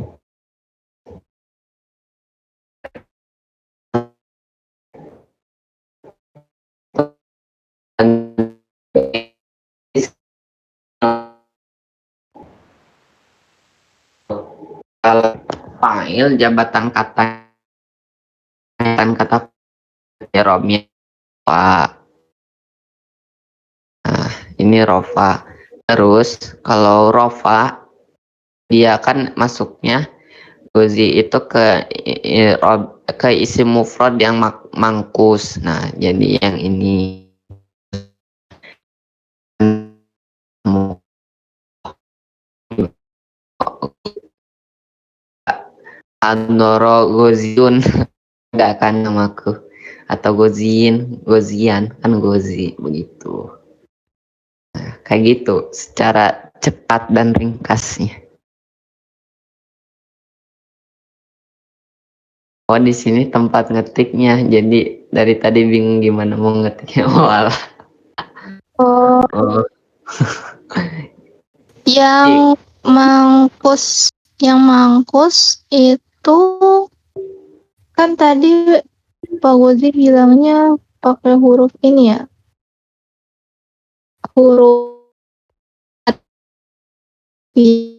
A: Kalau file jabatan kata romnya Pak. Nah, ini Rofa. Terus kalau Rofa dia kan masuknya Gozi itu ke isim mufrad yang mangkus. Nah, jadi yang ini Andoro Goziun enggak kan namaku atau Gozian kan Gozi begitu. Nah, kayak gitu secara cepat dan ringkasnya. Oh di sini tempat ngetiknya, jadi dari tadi bingung gimana mau ngetiknya. Oh alah.
C: Oh,
A: Oh.
C: yang mangkus itu kan tadi Pak Gozi bilangnya pakai huruf ini ya, huruf di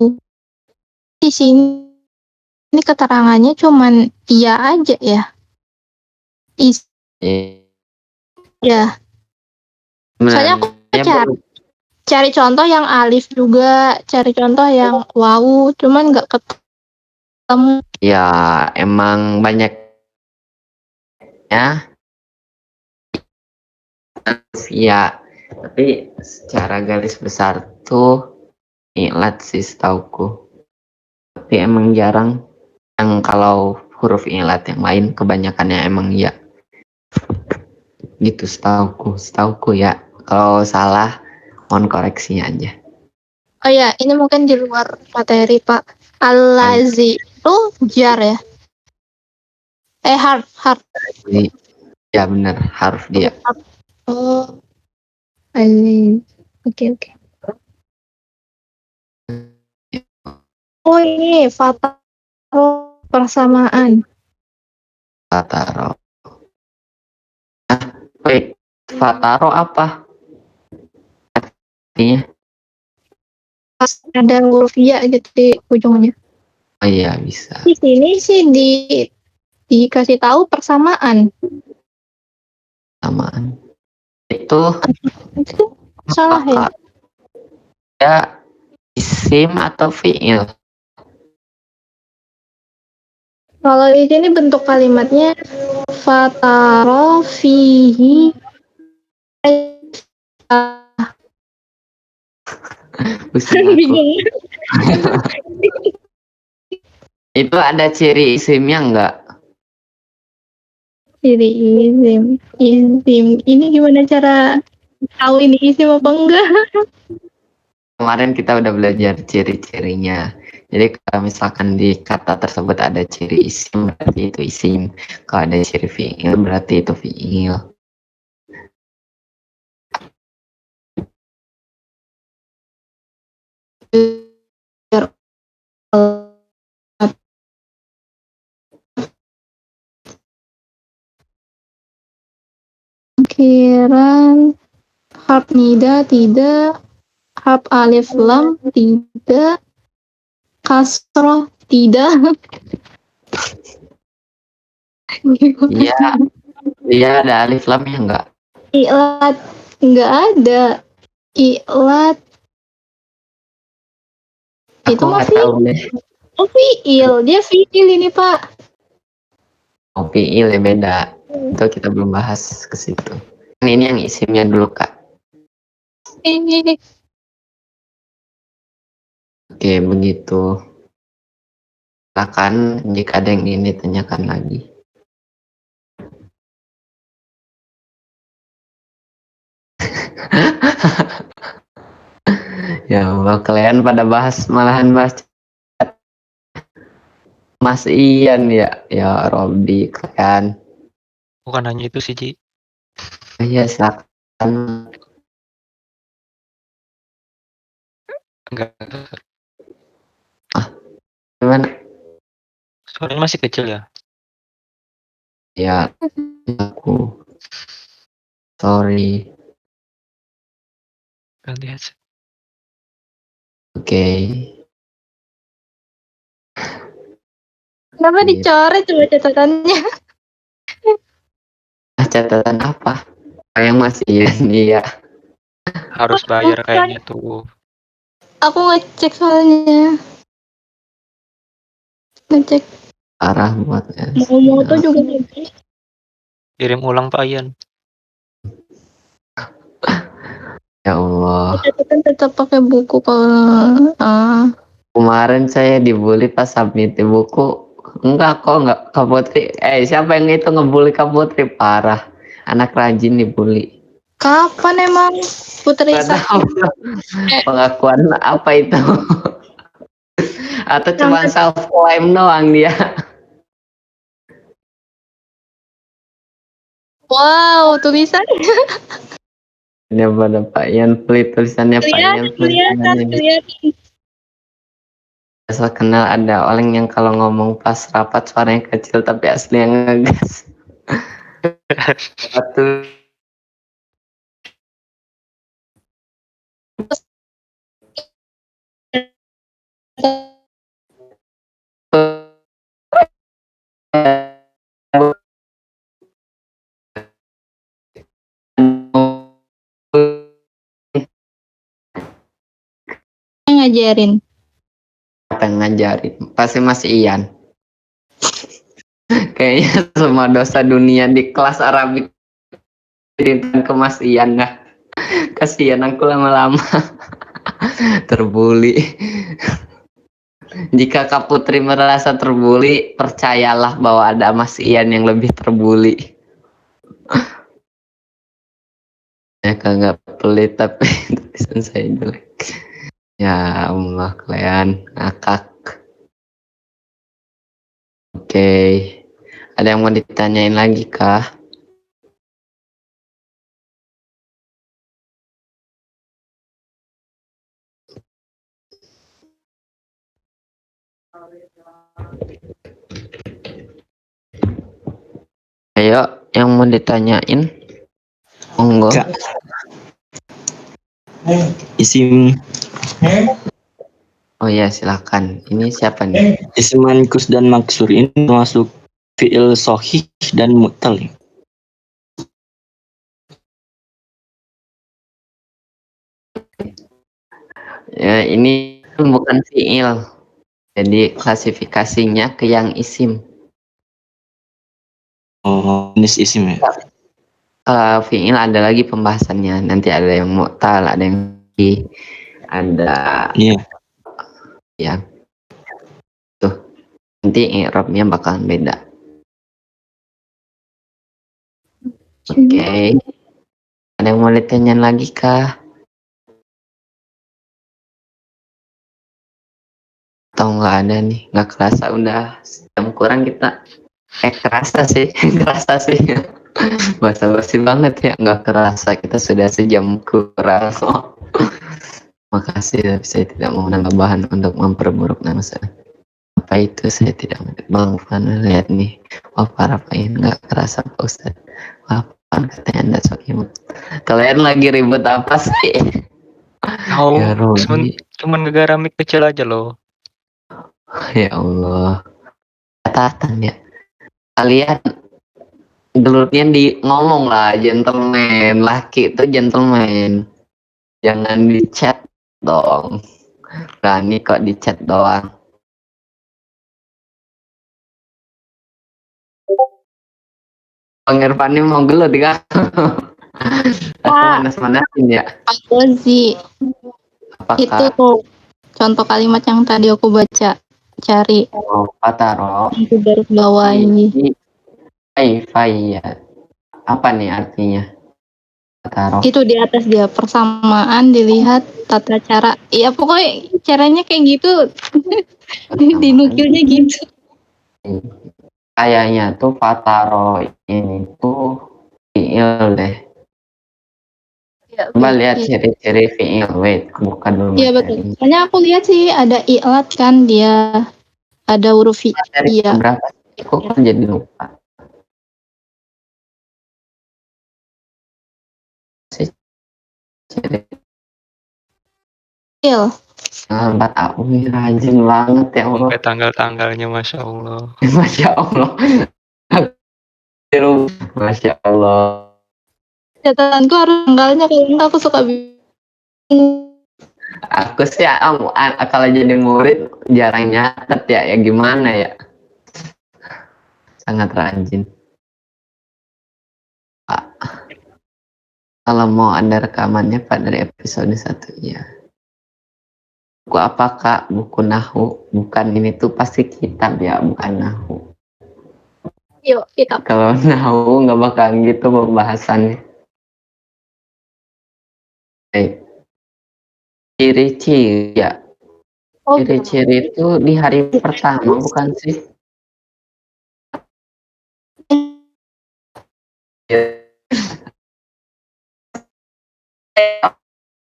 C: sini ini keterangannya cuman iya aja ya. Ya. Soalnya aku cari contoh yang alif juga, cari contoh yang wawu, cuman nggak ketemu.
A: Ya emang banyak ya. Ya, tapi secara garis besar tuh ilat sih setauku. Tapi emang jarang yang kalau huruf ilat yang lain kebanyakannya emang ya. Gitu setauku ya. Kalau salah mohon koreksinya aja.
C: Oh ya, ini mungkin di luar materi, Pak. Al-lazi itu jar ya? Harf.
A: Ini ya benar harus dia.
C: Oh, al- oke. Oh ini fataro persamaan.
A: Fataro. Wait, Fataro apa? Artinya?
C: Pas ada huruf ya gitu di ujungnya.
A: Oh iya bisa.
C: Di sini sih dikasih tahu persamaan.
A: Samaan. Itu
C: Itu salah ya?
A: apakah ya isim atau fiil?
C: Kalau di sini bentuk kalimatnya fataro fihi
A: Pusing aku.
C: bingung.
A: Itu ada ciri isimnya enggak?
C: Jadi isim. Ini gimana cara tahu ini isim apa enggak?
A: Kemarin kita udah belajar ciri-cirinya. Jadi kalau misalkan di kata tersebut ada ciri isim berarti itu isim. Kalau ada ciri fiil berarti itu fiil.
C: Kiran harf nida tidak, harf alif lam tidak, kasroh tidak.
A: Iya, iya ada alif lamnya enggak?
C: Ilat nggak ada. Ilat
A: Aku
C: itu mah
A: nggak tahu deh.
C: fiil. Dia fiil ini Pak.
A: Oh, fiil ya beda. Itu kita belum bahas ke situ. Ini yang isimnya dulu Kak.
C: Ini
A: Oke, begitu. Silakan jika ada yang ingin ditanyakan lagi. Ya Allah, kalian pada malahan bahas Mas Ian ya. Ya Robby, kalian.
B: Bukan hanya itu sih, Ji.
A: Ya silakan.
B: Enggak.
A: Gimana?
B: Soalnya masih kecil ya.
A: Ya, aku. Sorry.
B: Ganti aja.
A: Oke.
C: kenapa
A: Iya.
C: dicoret coba catatannya?
A: Catatan apa? Yang Mas Ian, iya.
B: Harus bayar kayaknya tuh.
C: Aku ngecek soalnya. Ngecek
A: Parah buat ya.
C: mau tuh juga ngecek.
B: Kirim ulang Pak Ian.
A: Ya Allah.
C: Catatan tetap pakai buku kalau
A: Kemarin saya dibully pas submit di buku. Enggak kok, enggak Kak Putri. Siapa yang itu ngebully Kak Putri? Parah. Anak rajin dibully.
C: kapan emang Putri
A: Gak tahu pengakuan apa itu. Atau cuma self claim doang dia.
C: Wow, tulisan
A: Dia pada Pak Ian pelit tulisannya Pak Ian pelit tulisannya.
C: kelihatan.
A: Asal kenal ada orang yang kalau ngomong pas rapat suaranya kecil tapi aslinya ngegas. Satu.
C: Ngajarin.
A: Apa yang ngajarin? Pasti Mas Ian. Kayaknya semua dosa dunia di kelas Arabik ditimpakan ke Mas Ian dah. Kasihan aku lama-lama terbuli. Jika Kak Putri merasa terbuli, percayalah bahwa ada Mas Ian yang lebih terbuli. Ya kagak pelit tapi tulisan saya jelek. Ya Allah, kalian ngakak. Oke. Ada yang mau ditanyain lagi kah? Ayo, yang mau ditanyain. Monggo.
F: Kak. Isim
A: Oh ya, silakan. Ini siapa nih?
F: isim mankus dan maksur ini termasuk fiil sohih dan mu'tal.
A: Ya, ini bukan fiil. Jadi klasifikasinya ke yang isim.
F: Oh, jenis isim ya.
A: Fiil ada lagi pembahasannya. Nanti ada yang mu'tal, ada yang ada
F: Iya.
A: ya. Tuh. Nanti i'rabnya bakalan beda. Oke. Ada yang mau ditanyain lagi kah? Atau nggak ada nih? Nggak kerasa udah jam kurang kita. Kerasa sih, kerasa sih. Basa-basi banget ya, nggak kerasa kita sudah sejam kurang. So, makasih, tapi saya tidak mau menambah bahan untuk memperburuk nama saya. Apa itu saya tidak Bang Fana lihat nih. Wah parah Pak, nggak kerasa Pak Ustaz. Wah apaan katanya Anda sok imut. Kalian lagi ribut apa sih?
B: Tahu,
A: Ya Robi,
B: cuman negara mic kecil aja loh.
A: ya Allah. Catatan ya. Kalian gelutnya di ngomong lah, gentleman. Laki itu gentleman. Jangan di chat dong. Berani kok di chat doang. Bang Irfan ini mau gelut kan? Aku manas-manasin ya.
C: Pak Gozi, itu
A: Apakah
C: contoh kalimat yang tadi aku baca. Cari
A: Pataro
C: itu garis bawahi.
A: ya. Apa nih artinya? Pataro.
C: Itu di atas dia persamaan dilihat tata cara. Ya pokoknya caranya kayak gitu. Dinukilnya gitu.
A: Kayaknya tuh Pataro ini tuh fiil deh.
C: Ya,
A: Coba lihat ciri-ciri fiil. Wait, buka dulu
C: iya betul.
A: materi.
C: Soalnya aku lihat sih ada i'lat kan dia ada huruf
A: Materi
C: iya.
A: berapa sih? Kok jadi lupa sih ciri
C: Fiil.
A: lambat aku nih rajin banget ya Allah.
B: Sampai tanggal-tanggalnya, Masya Allah.
A: Masya Allah. Masya Allah.
C: Catatanku harus tanggalnya kalau enggak aku suka bingung.
A: Aku sih kalau jadi murid jarang nyatet ya gimana ya. Sangat rajin. Pak. Kalau mau ada rekamannya Pak dari episode 1 ya. Buku apa Kak? Buku Nahu. Bukan, ini tuh pasti kitab ya, bukan Nahu.
C: Yuk, kita.
A: Kalau Nahu nggak bakal gitu pembahasannya. Ciri-ciri ya.
C: Oh,
A: Ciri-ciri itu di hari pertama bukan sih?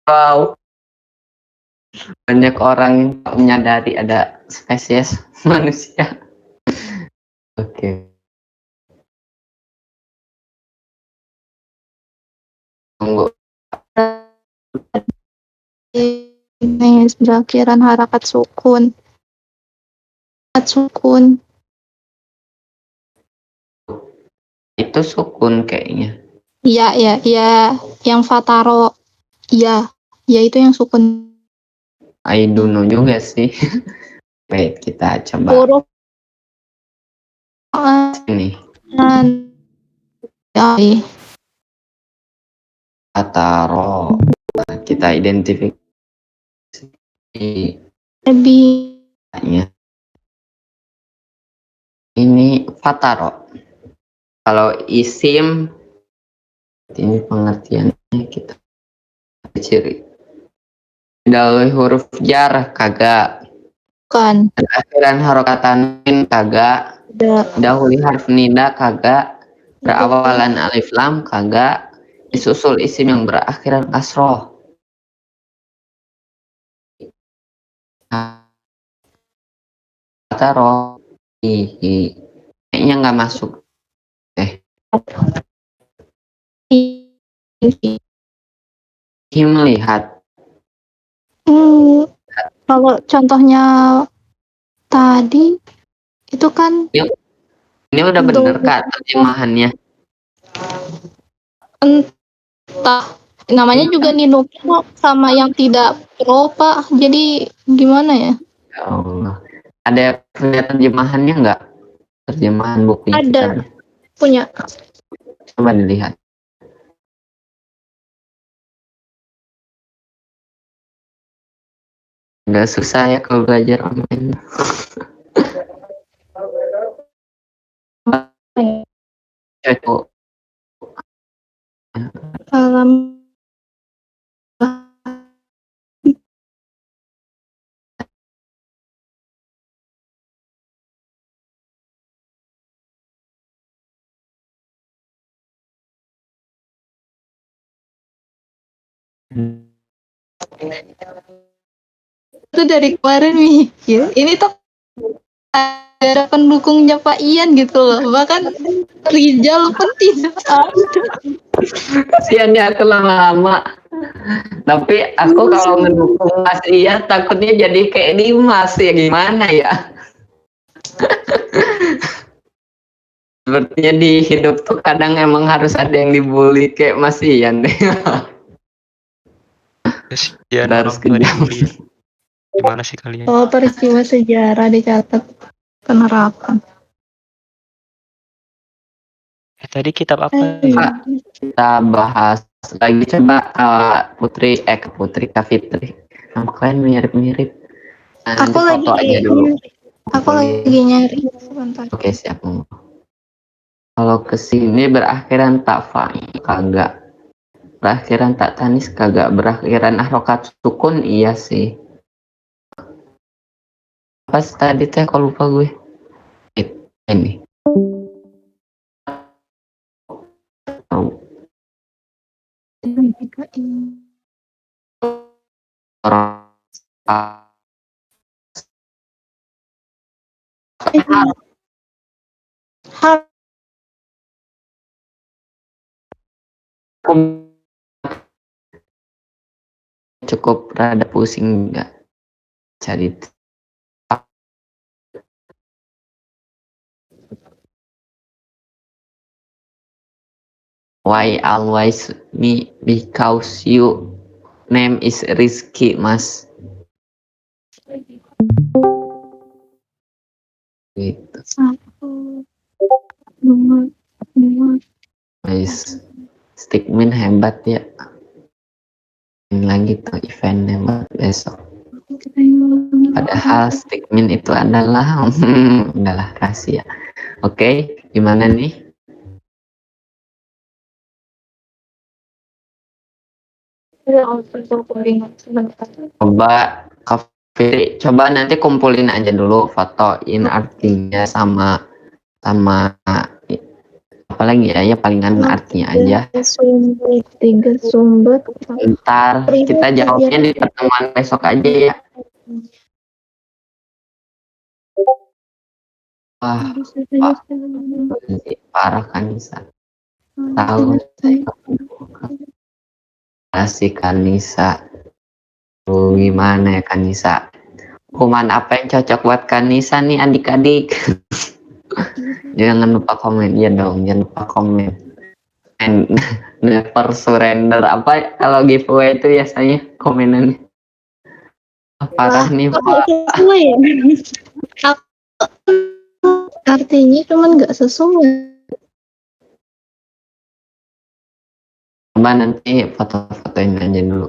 A: Wow. Banyak orang yang tak menyadari ada spesies manusia. Oke. Tunggu.
C: ini berakhiran harakat sukun. Harakat sukun.
A: Itu sukun kayaknya.
C: Iya, ya, ya, yang fataro. Iya, ya itu yang sukun.
A: I don't know juga sih. Wait, kita coba
C: Huruf
A: ini.
C: ya,
A: Ataro. Nah, kita identifikasi
C: lebih
A: ini Fataro. Kalau isim ini pengertiannya kita ciri. Dahului huruf jar kagak.
C: Bukan.
A: Akhiran harokat tanwin kagak.
C: Ada.
A: Dahului harf nida kagak. Berawalan alif lam kagak. Disusul isim yang berakhiran kasroh. Kata roh. Kayaknya nggak masuk. Melihat.
C: Kalau contohnya tadi itu kan
A: Ini udah bener Kak terjemahannya.
C: Entah, namanya juga Nino Pro sama yang tidak pro Pak. Jadi gimana ya?
A: Ya Allah. Ada terjemahannya nggak? Terjemahan buku
C: Ada.
A: kita.
C: Punya.
A: Coba dilihat. Nggak susah ya kalau belajar online. Cocok.
C: Itu dari kemarin mikir, ini tuh ada pendukungnya Pak Ian gitu loh. Bahkan Rizal pun tidak ada.
A: Kasian ya aku lama-lama. Tapi aku kalau mendukung Mas Ian takutnya jadi kayak Dimas ya gimana ya? Sepertinya di hidup tuh kadang emang harus ada yang dibully kayak Mas Ian deh.
B: Kasihan
A: Harus
B: orang tua
A: kejam.
B: dibully ya. Gimana sih kalian?
C: Oh, peristiwa sejarah dicatat penerapan.
B: Tadi kitab apa?
A: Pak, kita bahas lagi coba Kak Fitri. Nama kalian mirip-mirip. Nah,
C: Aku
A: nanti foto aja dulu.
C: Aku lagi nyari sebentar.
A: Oke, siap. Kalau kesini berakhiran tak fa'il kagak. Berakhiran tak tanis kagak. Berakhiran harokat sukun iya sih. Pas tadi teh kalau lupa gue. Ini. Orang cukup rada pusing nggak cari why always me because you name is Rizky Mas gitu. Guys, Stickmin hebat ya. Ini lagi tuh eventnya buat besok. Padahal Stickmin itu adalah adalah rahasia. Oke, gimana nih? Coba Kafe, coba nanti kumpulin aja dulu, fotoin artinya sama apa lagi ya palingan artinya aja.
C: Tiga sumber.
A: Ntar kita jawabnya di pertemuan besok aja ya. Wah, parah Kanisa. Tahu saya kasih Kanisa. Gimana ya Kanisa? Hukuman apa yang cocok buat Kanisa nih adik-adik? Jangan lupa komen ya dong, jangan lupa komen. And never surrender. Apa kalau giveaway itu biasanya komenannya? Parah nih Pak.
C: Sesuai ya? Artinya cuman nggak sesuai.
A: Coba nanti foto-fotoin aja dulu.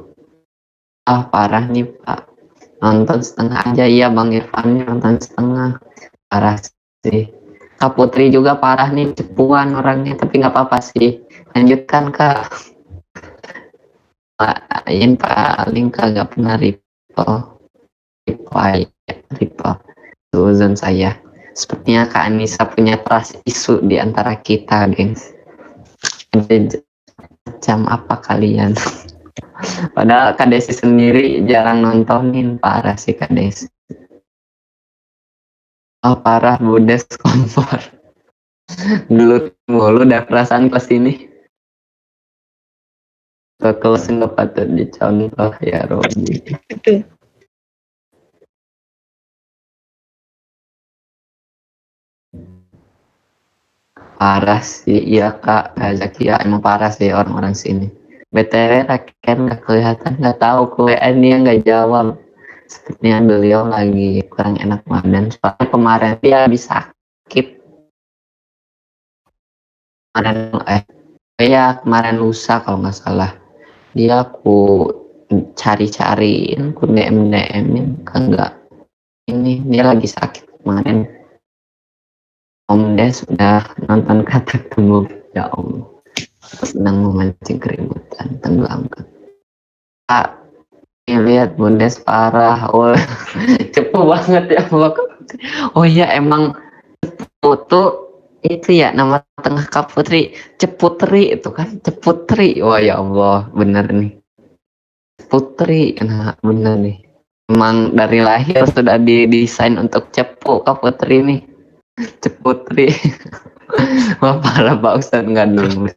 A: Ah parah nih Pak. Nonton setengah aja ya Bang Irfan nonton setengah. Parah sih. Kak Putri juga parah nih cepuan orangnya tapi nggak apa-apa sih. Lanjutkan Kak. Pak Ain paling kagak pernah Oh, reply, reply. Suzon saya. Sepertinya Kak Anissa punya trust isu di antara kita, gengs. Macam apa kalian? Padahal Kak Desi sendiri jarang nontonin, parah sih Kak Desi. Oh parah, Budes kompor. Dulu mulu udah perasaan kelas ini. Ke kelas nggak patut dicontoh ya Robi.
E: Betul.
A: Parah sih, iya Kak Zaki ya, emang parah sih orang-orang sini. BTW Raken nggak kelihatan, nggak tahu ke WA dia nggak jawab. Sepertinya beliau lagi kurang enak badan. Soalnya kemarin dia habis sakit. Kemarin kemarin lusa kalau nggak salah. Dia aku cari-cariin, aku DM-in kan nggak. Ini dia lagi sakit kemarin. Om Des sudah nonton Kata Temu, ya Allah. Sedang memancing keributan, tenggelamkan. Ah, lihat Bundes parah. Oh, cepu banget ya Allah. Oh iya emang tuh itu ya nama tengah Kak Putri, Ceputri itu kan, Ceputri. Wah ya Allah, bener nih. Putri, nah bener nih. Emang dari lahir sudah didesain untuk cepu Kak Putri nih. Ceputri. Wah parah Pak Ustadz nggak dulu.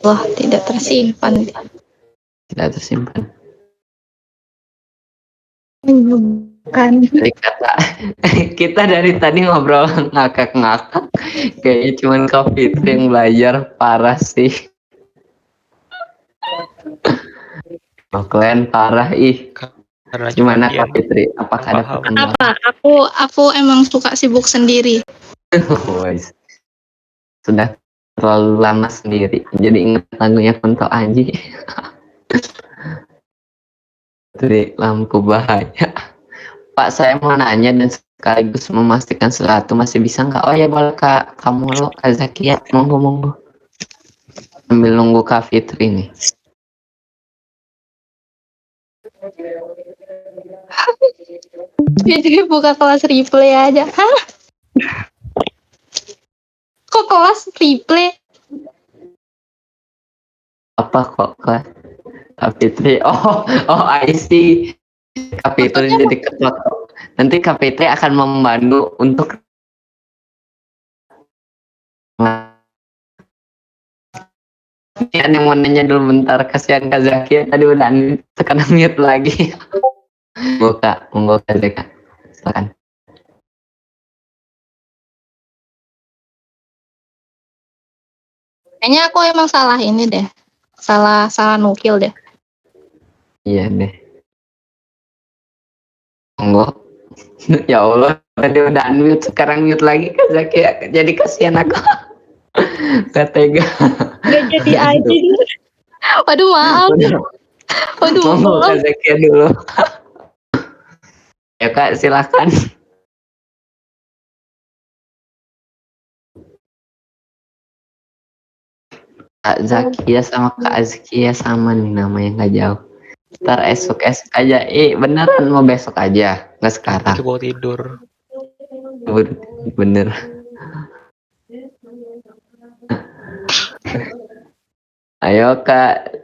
C: Wah, tidak tersimpan.
A: Tidak tersimpan.
C: Bukan.
A: Dari kata kita dari tadi ngobrol ngakak-ngakak, kayaknya cuman Kak Fitri yang belajar parah sih. Oh, kalian parah ih.
B: Karena
A: Gimana
B: cuma
A: Kak Fitri? Apakah ada
B: paham.
A: perkembangan?
C: Apa? Aku emang suka sibuk sendiri.
A: Wais. Sudah terlalu lama sendiri, jadi ingat lagunya Kunto Aji. Dari lampu bahaya. Pak, saya mau nanya dan sekaligus memastikan sesuatu, masih bisa nggak? Oh ya boleh Kak, kamu lo Kak Zakia, monggo. Sambil nunggu Kak Fitri nih.
C: Jadi buka kelas replay aja. Hah? Kok kelas replay?
A: Apa kok Kak Fitri? Oh, I see. Kak Fitri
C: Maksudnya
A: jadi ketua. Nanti Kak Fitri akan membantu untuk ini ada yang mau nanya dulu bentar, kasihan Kak Zakia tadi udah tekan mute lagi. Monggo Kak Zakia, silakan.
C: Kayaknya aku emang salah ini deh. Salah nukil deh.
A: Iya deh. Monggo. Ya Allah, tadi udah unmute, sekarang mute lagi Kak Zakia. Jadi kasihan aku. Gak tega.
C: Gak jadi aja dulu. Waduh maaf. Waduh
A: Monggo
C: maaf.
A: Kak Zakia dulu. Ya Kak, silakan. Kak Zakia sama Kak Azkia sama nih namanya nggak jauh. Ntar esok aja. Beneran mau besok aja, nggak sekarang.
B: Aku bawa tidur.
A: Bener. Ayo Kak.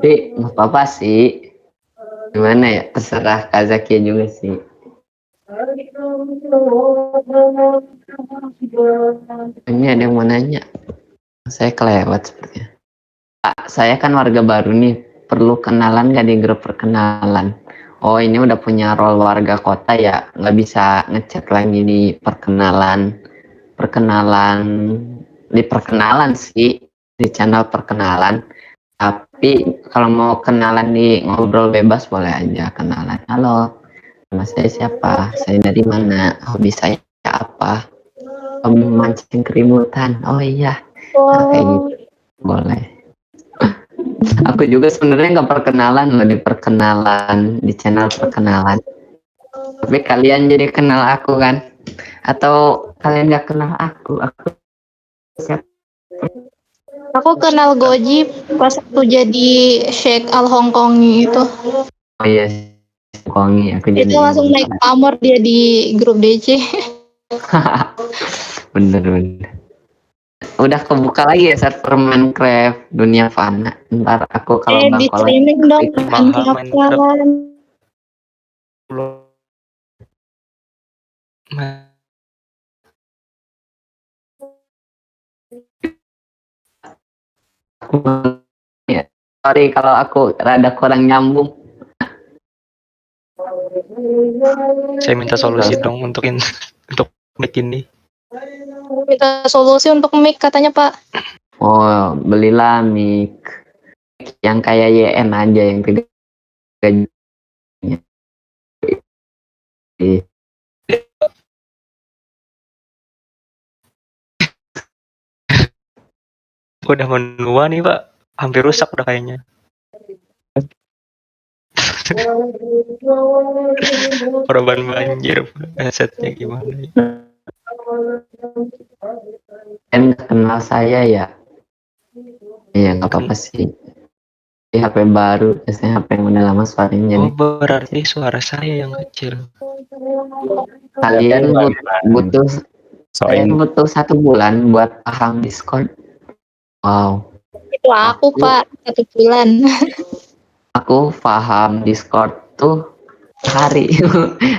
A: Tapi nggak apa-apa sih. Gimana ya? Terserah Kak Zakia juga sih. Ini ada yang mau nanya. Saya kelewat sepertinya. Pak, saya kan warga baru nih. Perlu kenalan gak di grup perkenalan? Oh ini udah punya role warga kota ya. Nggak bisa ngechat lagi di perkenalan. Di perkenalan sih. Di channel perkenalan. Tapi kalau mau kenalan di ngobrol bebas boleh aja kenalan. Halo, nama saya siapa? Saya dari mana? Hobi saya apa? Hobi memancing keributan. Oh iya, nah, kayak gitu boleh. Aku juga sebenarnya nggak perkenalan loh di perkenalan di channel perkenalan. Tapi kalian jadi kenal aku kan? Atau kalian nggak kenal aku? Aku siapa?
C: Aku kenal Goji pas aku jadi Sheikh Al Hongkongi itu.
A: Oh iya, Kongi aku jadi
C: Itu langsung
A: ingat.
C: naik pamor dia di grup DC.
A: Bener. Udah kebuka lagi ya server Minecraft dunia fana. Ntar aku kalau
C: Di
A: bangkolan
C: streaming dong, anti
B: Mahal Minecraft.
C: hafalan.
A: ya. Sorry kalau aku rada kurang nyambung.
B: Saya minta solusi dong untuk mic ini.
C: Minta solusi untuk mic katanya Pak.
A: Oh, belilah mic yang kayak YN aja yang tidak gaji.
B: Udah menua nih Pak, hampir rusak udah kayaknya. Korban banjir, headsetnya gimana ya?
A: Nggak kenal saya ya? Iya nggak apa-apa sih. Di HP baru, biasanya HP yang udah lama suaranya
B: Oh
A: jadi
B: berarti suara saya yang kecil.
A: kalian butuh
D: Soalnya
A: butuh 1 bulan buat paham Discord. Wow,
C: Itu aku Pak, 1 bulan.
A: aku paham Discord tuh sehari.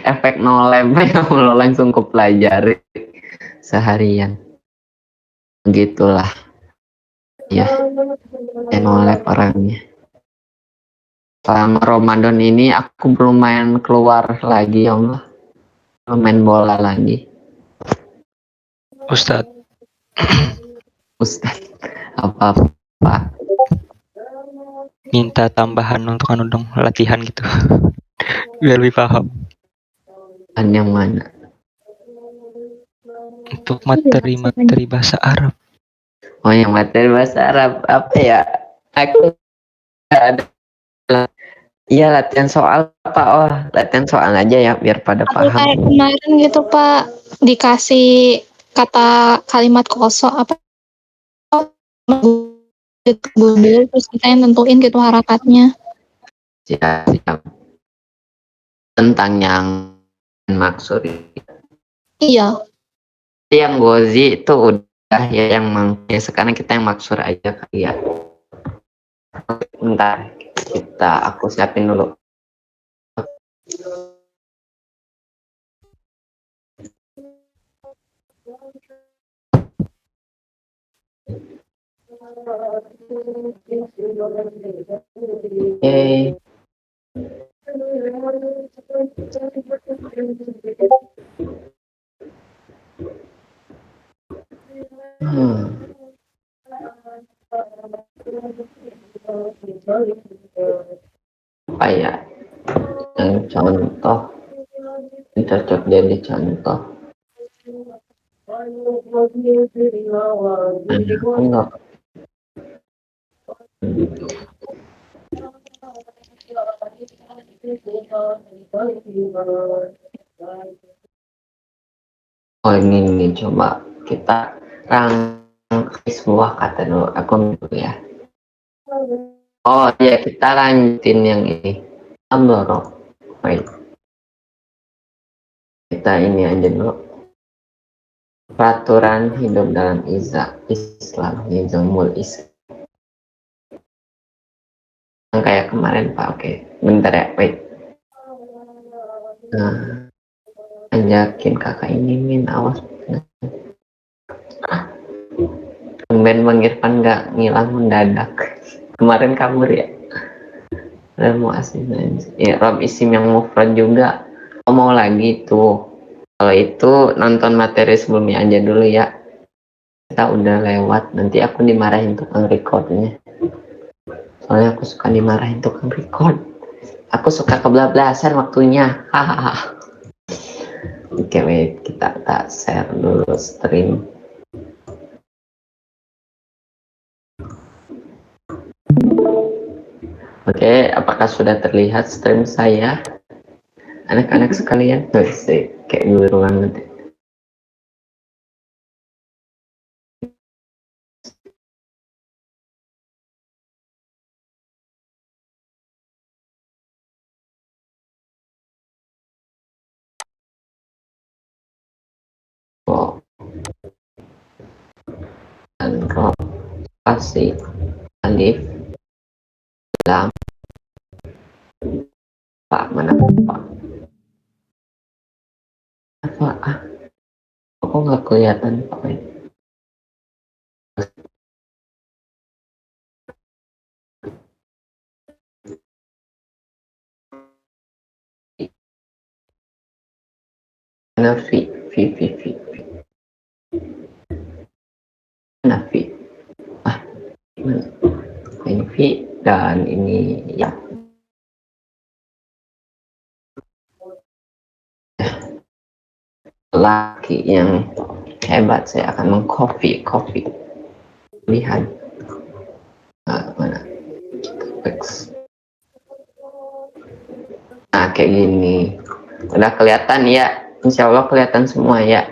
A: Efek no lab lo langsung kupelajari seharian. Begitulah ya, no lab orangnya. Selama Ramadan ini aku belum main keluar lagi ya Allah. Belum main bola lagi.
B: Ustadz,
A: Ustaz apa
B: minta tambahan untuk anu dong, latihan gitu. Biar lebih paham.
A: yang mana?
B: Untuk materi-materi bahasa Arab.
A: Oh yang materi bahasa Arab apa ya? Aku ada. Iya latihan soal apa? Oh latihan soal aja ya biar pada
C: Atau
A: paham.
C: kayak kemarin gitu Pak, dikasih kata kalimat kosong apa Google terus kita yang tentuin gitu harakatnya.
A: Siap. Tentang yang maksud.
C: Iya.
A: Yang Gozi itu udah ya ya sekarang kita yang maksud aja kali ya. Bentar aku siapin dulu. Eh, apa ya? Yang contoh cocok jadi contoh. Aku nggak Oh ini nih coba kita rangkai sebuah kata dulu. Aku dulu ya. Oh ya kita lanjutin yang ini. Amloro. Baik. Kita ini aja dulu. Peraturan hidup dalam Islam, nizamul Islam. Yang kayak kemarin Pak. Oke. Bentar ya. Wait. Nah, ajakin kakak ini min awas. Ben Bang Irfan nggak ngilang mendadak. Kemarin kabur ya. Dan mau asli ya Rob Isim yang mufrad juga. Oh, mau lagi tuh. Kalau itu nonton materi sebelumnya aja dulu ya. Kita udah lewat. Nanti aku dimarahin tukang recordnya. Soalnya aku suka dimarahin tukang record. Aku suka kebablasan waktunya. Hahaha. Oke, wait. Kita tak share dulu stream. Oke, apakah sudah terlihat stream saya? Anak-anak sekalian, kayak guru banget. ro dan ro spasi alif lam pak mana pak apa kok nggak kelihatan pak mana fi mana fi mana? Ini fi dan ini ya laki yang hebat, saya akan mengcopy lihat mana teks. Nah kayak gini udah kelihatan ya, insya Allah kelihatan semua ya.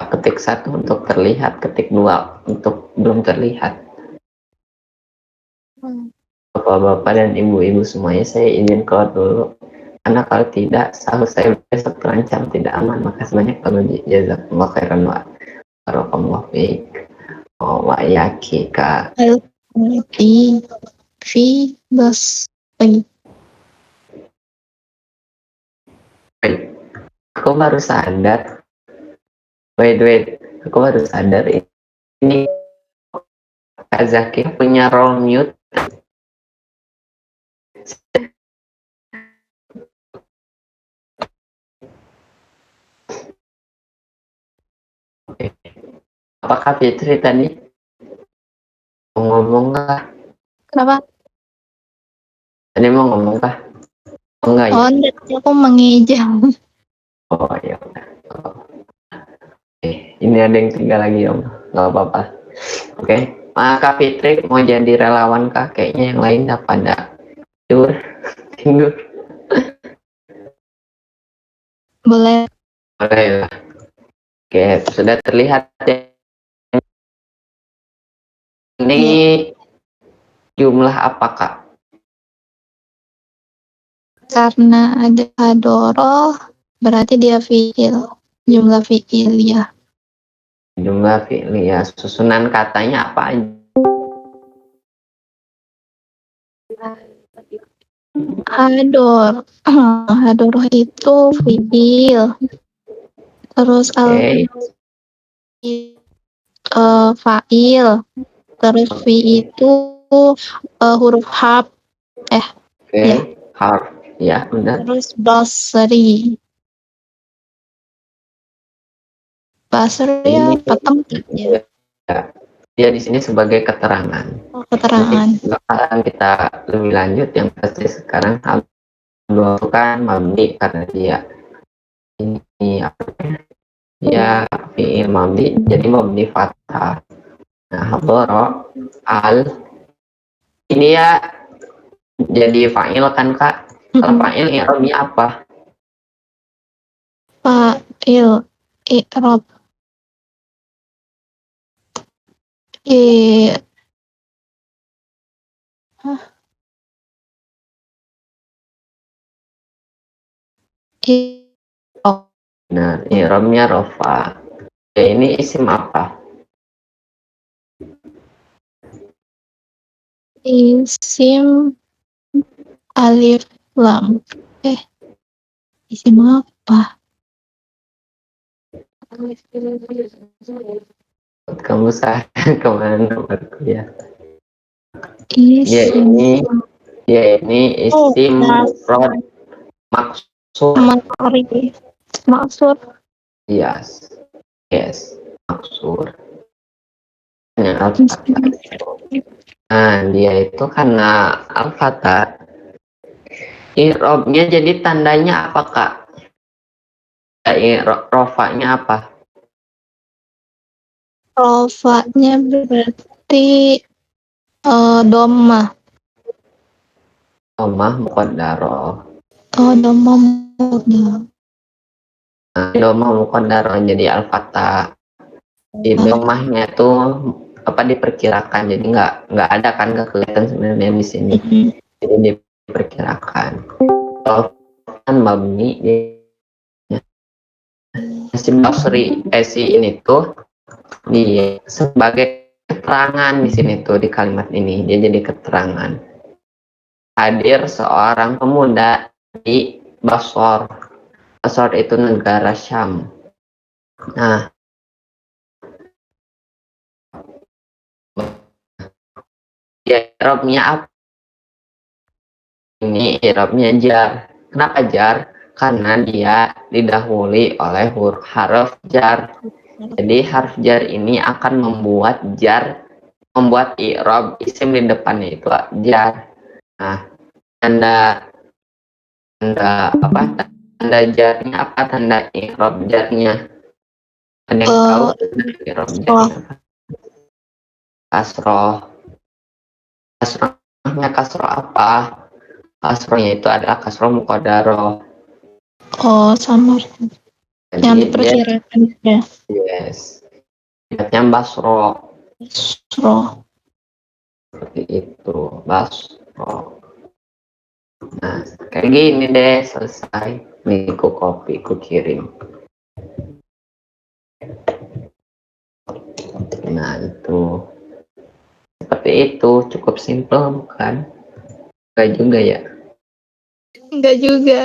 A: Ketik 1 untuk terlihat, ketik 2 untuk belum terlihat. Bapak-bapak dan ibu-ibu semuanya saya izin keluar dulu, karena kalau tidak sahur saya besok terancam tidak aman. Makasih banyak Pak Muji, jazakumullah khairan wa barakallahu fiik wa yakika.
C: fi bas
A: Aku baru sadar, wait, aku baru sadar ini Kak Zaki punya role mute. Apakah Fitri tadi mau ngomong kah?
C: Kenapa?
A: Tadi mau ngomong kah? Oh, enggak ya?
C: Oh, enggak, aku mengeja.
A: Oh ya udah. Oh. Ini ada yang tinggal lagi om, nggak apa-apa. Oke, Kak Fitri mau jadi relawan kah? Kayaknya yang lain udah pada tidur.
C: Boleh.
A: Boleh lah. Oke, sudah terlihat ya. Ini jumlah apa Kak?
C: Karena ada hadoroh, berarti dia fi'il. Jumlah fi'il ya.
A: Jumlah fi'il ya. Susunan katanya apa aja?
C: Hadoroh itu fi'il. Terus fa'il. Terus fi itu huruf harf.
A: Oke,
C: Ya.
A: harf. Ya, benar.
C: Terus basri. Basri ya tempat ya.
A: Dia di sini sebagai keterangan.
C: Keterangan.
A: Nanti bakalan kita lebih lanjut, yang pasti sekarang kan mabni karena dia ini apa ya, fi'il mabni jadi mabni fathah. Nah, hadara al ini ya jadi fa'il kan Kak? Kalau fa'il i'rabnya apa?
C: Fa'il i'rab
A: Nah, i'rabnya rafa. Ya, ini isim apa?
C: isim alif lam. Isim apa?
A: Kamu sah kemana berkuliah?
C: Isim
A: ini isim mufrad maksud.
C: maksud.
A: Yes, maksud. Nah, dia itu karena al-fatah, i'rabnya jadi tandanya apa Kak? Rofanya apa?
C: Rofanya berarti domah.
A: Domah muqaddarah.
C: Domah muqaddarah.
A: Nah, domah muqaddarah jadi al-fatah. Di domahnya tuh apa diperkirakan, jadi nggak ada kan, nggak kelihatan sebenarnya di sini. Jadi diperkirakan. Kalau kan mabni ya. si Basri si ini tuh di sebagai keterangan di sini tuh di kalimat ini dia jadi keterangan hadir seorang pemuda di Basor. Basor itu negara Syam. Nah, i'rabnya apa? Ini i'rabnya jar. Kenapa jar? Karena dia didahului oleh huruf jar. Jadi huruf jar ini akan membuat i'rab isim di depannya itu jar. Nah, tanda apa? Tanda jarnya apa? Tanda i'rab jarnya. Ada yang tahu tanda i'rab jarnya apa? Kasroh. Kasrohnya kasroh apa? Kasrohnya itu adalah kasroh muqaddaroh.
C: Oh, sama. Yang
A: Jadi
C: diperkirakan ya.
A: yes. Lihatnya basro.
C: Basro.
A: Seperti itu. Basro. Nah, kayak gini deh selesai. Nih, ku copy, ku kirim. Nah, itu. Seperti itu. Cukup simple, bukan? Enggak juga ya?
C: Enggak juga.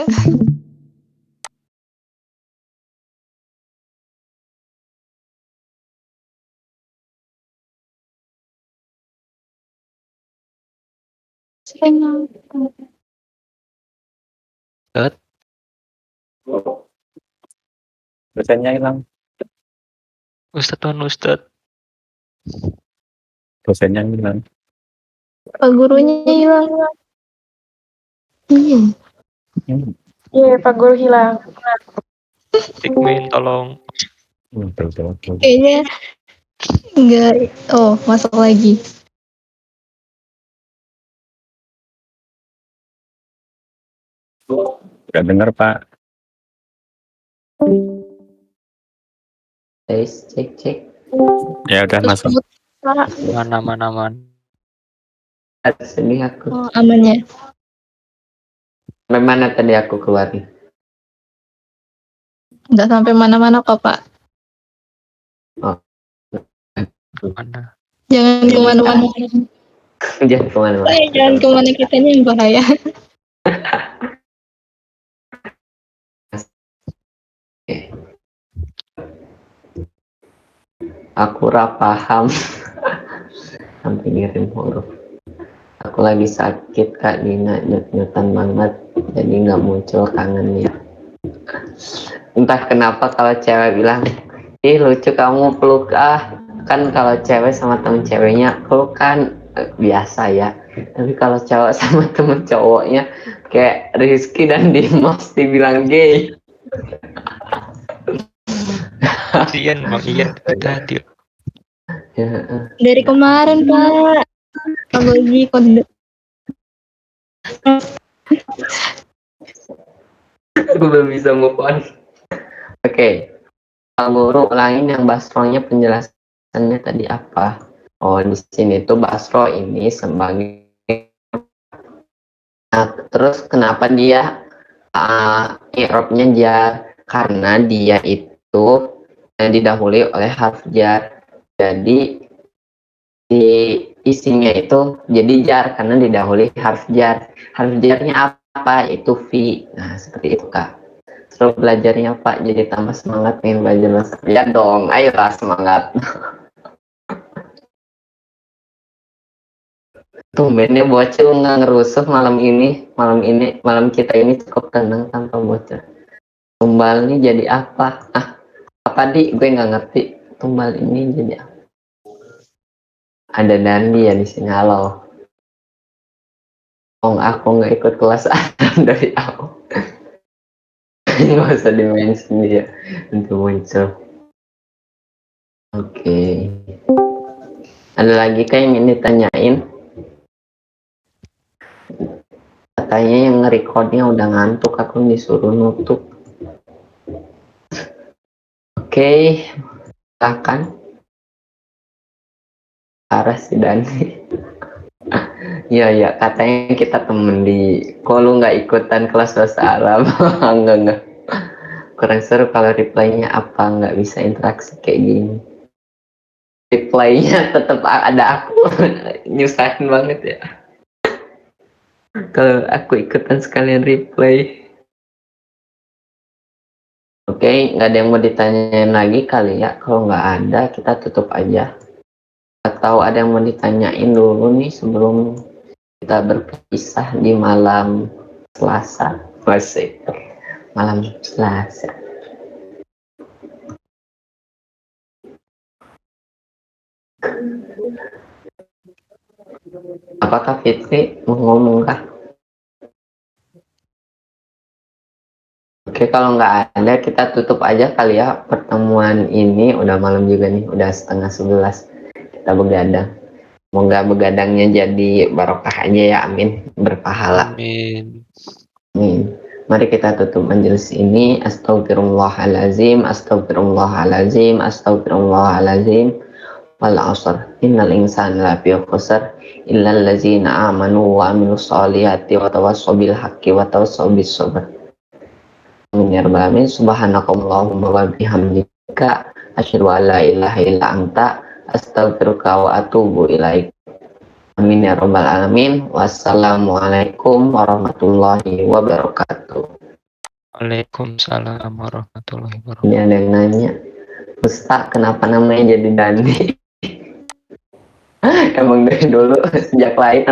D: Dosennya hilang.
B: Ustadz.
D: Dosennya hilang.
C: Pak gurunya hilang. Iya.
G: Iya, Pak Guru hilang.
B: Tikmin tolong.
D: Betul.
C: Kayaknya enggak. Oh, masuk lagi.
D: Udah dengar Pak.
A: Guys, cek.
D: Ya udah masuk.
B: Mana.
A: Sedih aku.
C: Oh, amannya.
A: Sampai mana tadi aku keluar nih?
C: Enggak sampai mana-mana kok, Pak.
B: Mana?
C: Jangan kemana-mana.
A: Jangan kemana-mana.
C: Jangan kemana, kita ini yang bahaya.
A: Aku paham. Sampai ngirim huruf. Aku lagi sakit Kak Dina, nyut-nyutan banget, jadi nggak muncul kangennya. Entah kenapa kalau cewek bilang, ih lucu kamu peluk kan kalau cewek sama temen ceweknya peluk kan biasa ya. Tapi kalau cowok sama temen cowoknya kayak Rizky dan Dimas dibilang gay.
B: Ian, Bang Ian, hati-hati.
A: Ya,
C: Dari kemarin, Pak. Apalagi kode.
A: aku belum bisa move on. Oke. Pak Guru ulangin yang basronya penjelasannya tadi apa? Oh, di sini tuh basro ini sebagai. Nah, terus kenapa dia i'rabnya jar? Karena dia itu didahului oleh harf jar. Jadi di isinya itu jadi jar karena didahului harf jar. Harf jarnya apa? Itu fi. Nah, seperti itu Kak. Terus belajarnya Pak jadi tambah semangat pengen belajar bahasa. Ya dong, ayolah semangat. Tumbennya bocil nggak ngerusuh malam kita ini cukup tenang tanpa bocil. Tumbal ini jadi apa? Apa di? Gue nggak ngerti. Tumbal ini jadi apa? Ada Dandi ya di sini, halo. Aku nggak ikut kelas dari awal. Nggak usah dimention dia untuk muncul. Oke. Ada lagi kah yang ingin ditanyain? Katanya yang nge-recordnya udah ngantuk, aku disuruh nutup. Oke, silakan. Parah si Dani. Iya, katanya kita temen di. Kok lu nggak ikutan kelas bahasa Arab? Enggak. kurang seru kalau reply-nya apa nggak bisa interaksi kayak gini. Reply-nya tetap ada aku. Nyusahin banget ya. Kalau aku ikutan sekalian reply. Oke, nggak ada yang mau ditanyain lagi kali ya. Kalau nggak ada, kita tutup aja. Atau ada yang mau ditanyain dulu nih sebelum kita berpisah di malam Selasa. Masih malam Selasa. Apakah Fitri mau ngomong kah? Oke, kalau nggak ada kita tutup aja kali ya pertemuan ini. Udah malam juga nih, udah 10:30 kita begadang. Semoga begadangnya jadi barokah aja ya, amin. Berpahala.
B: Amin.
A: Amin. Mari kita tutup majelis ini. Astagfirullahalazim, astagfirullahalazim, astagfirullahalazim. Wal asr, innal insana lafi khusr illal ladzina amanu wa amilus solihati wa tawassaw bil haqqi wa tawassaw bis sabr. Amin ya rabbal alamin. Subhanakallahumma wa bihamdika asyhadu an la ilaha illa anta astaghfiruka wa atubu ilaik. Amin ya rabbal alamin. Wassalamualaikum warahmatullahi wabarakatuh.
B: Waalaikumsalam warahmatullahi
A: Ini
B: wabarakatuh.
A: ada yang nanya, Ustaz kenapa namanya jadi Dandi? Emang dari dulu sejak lahir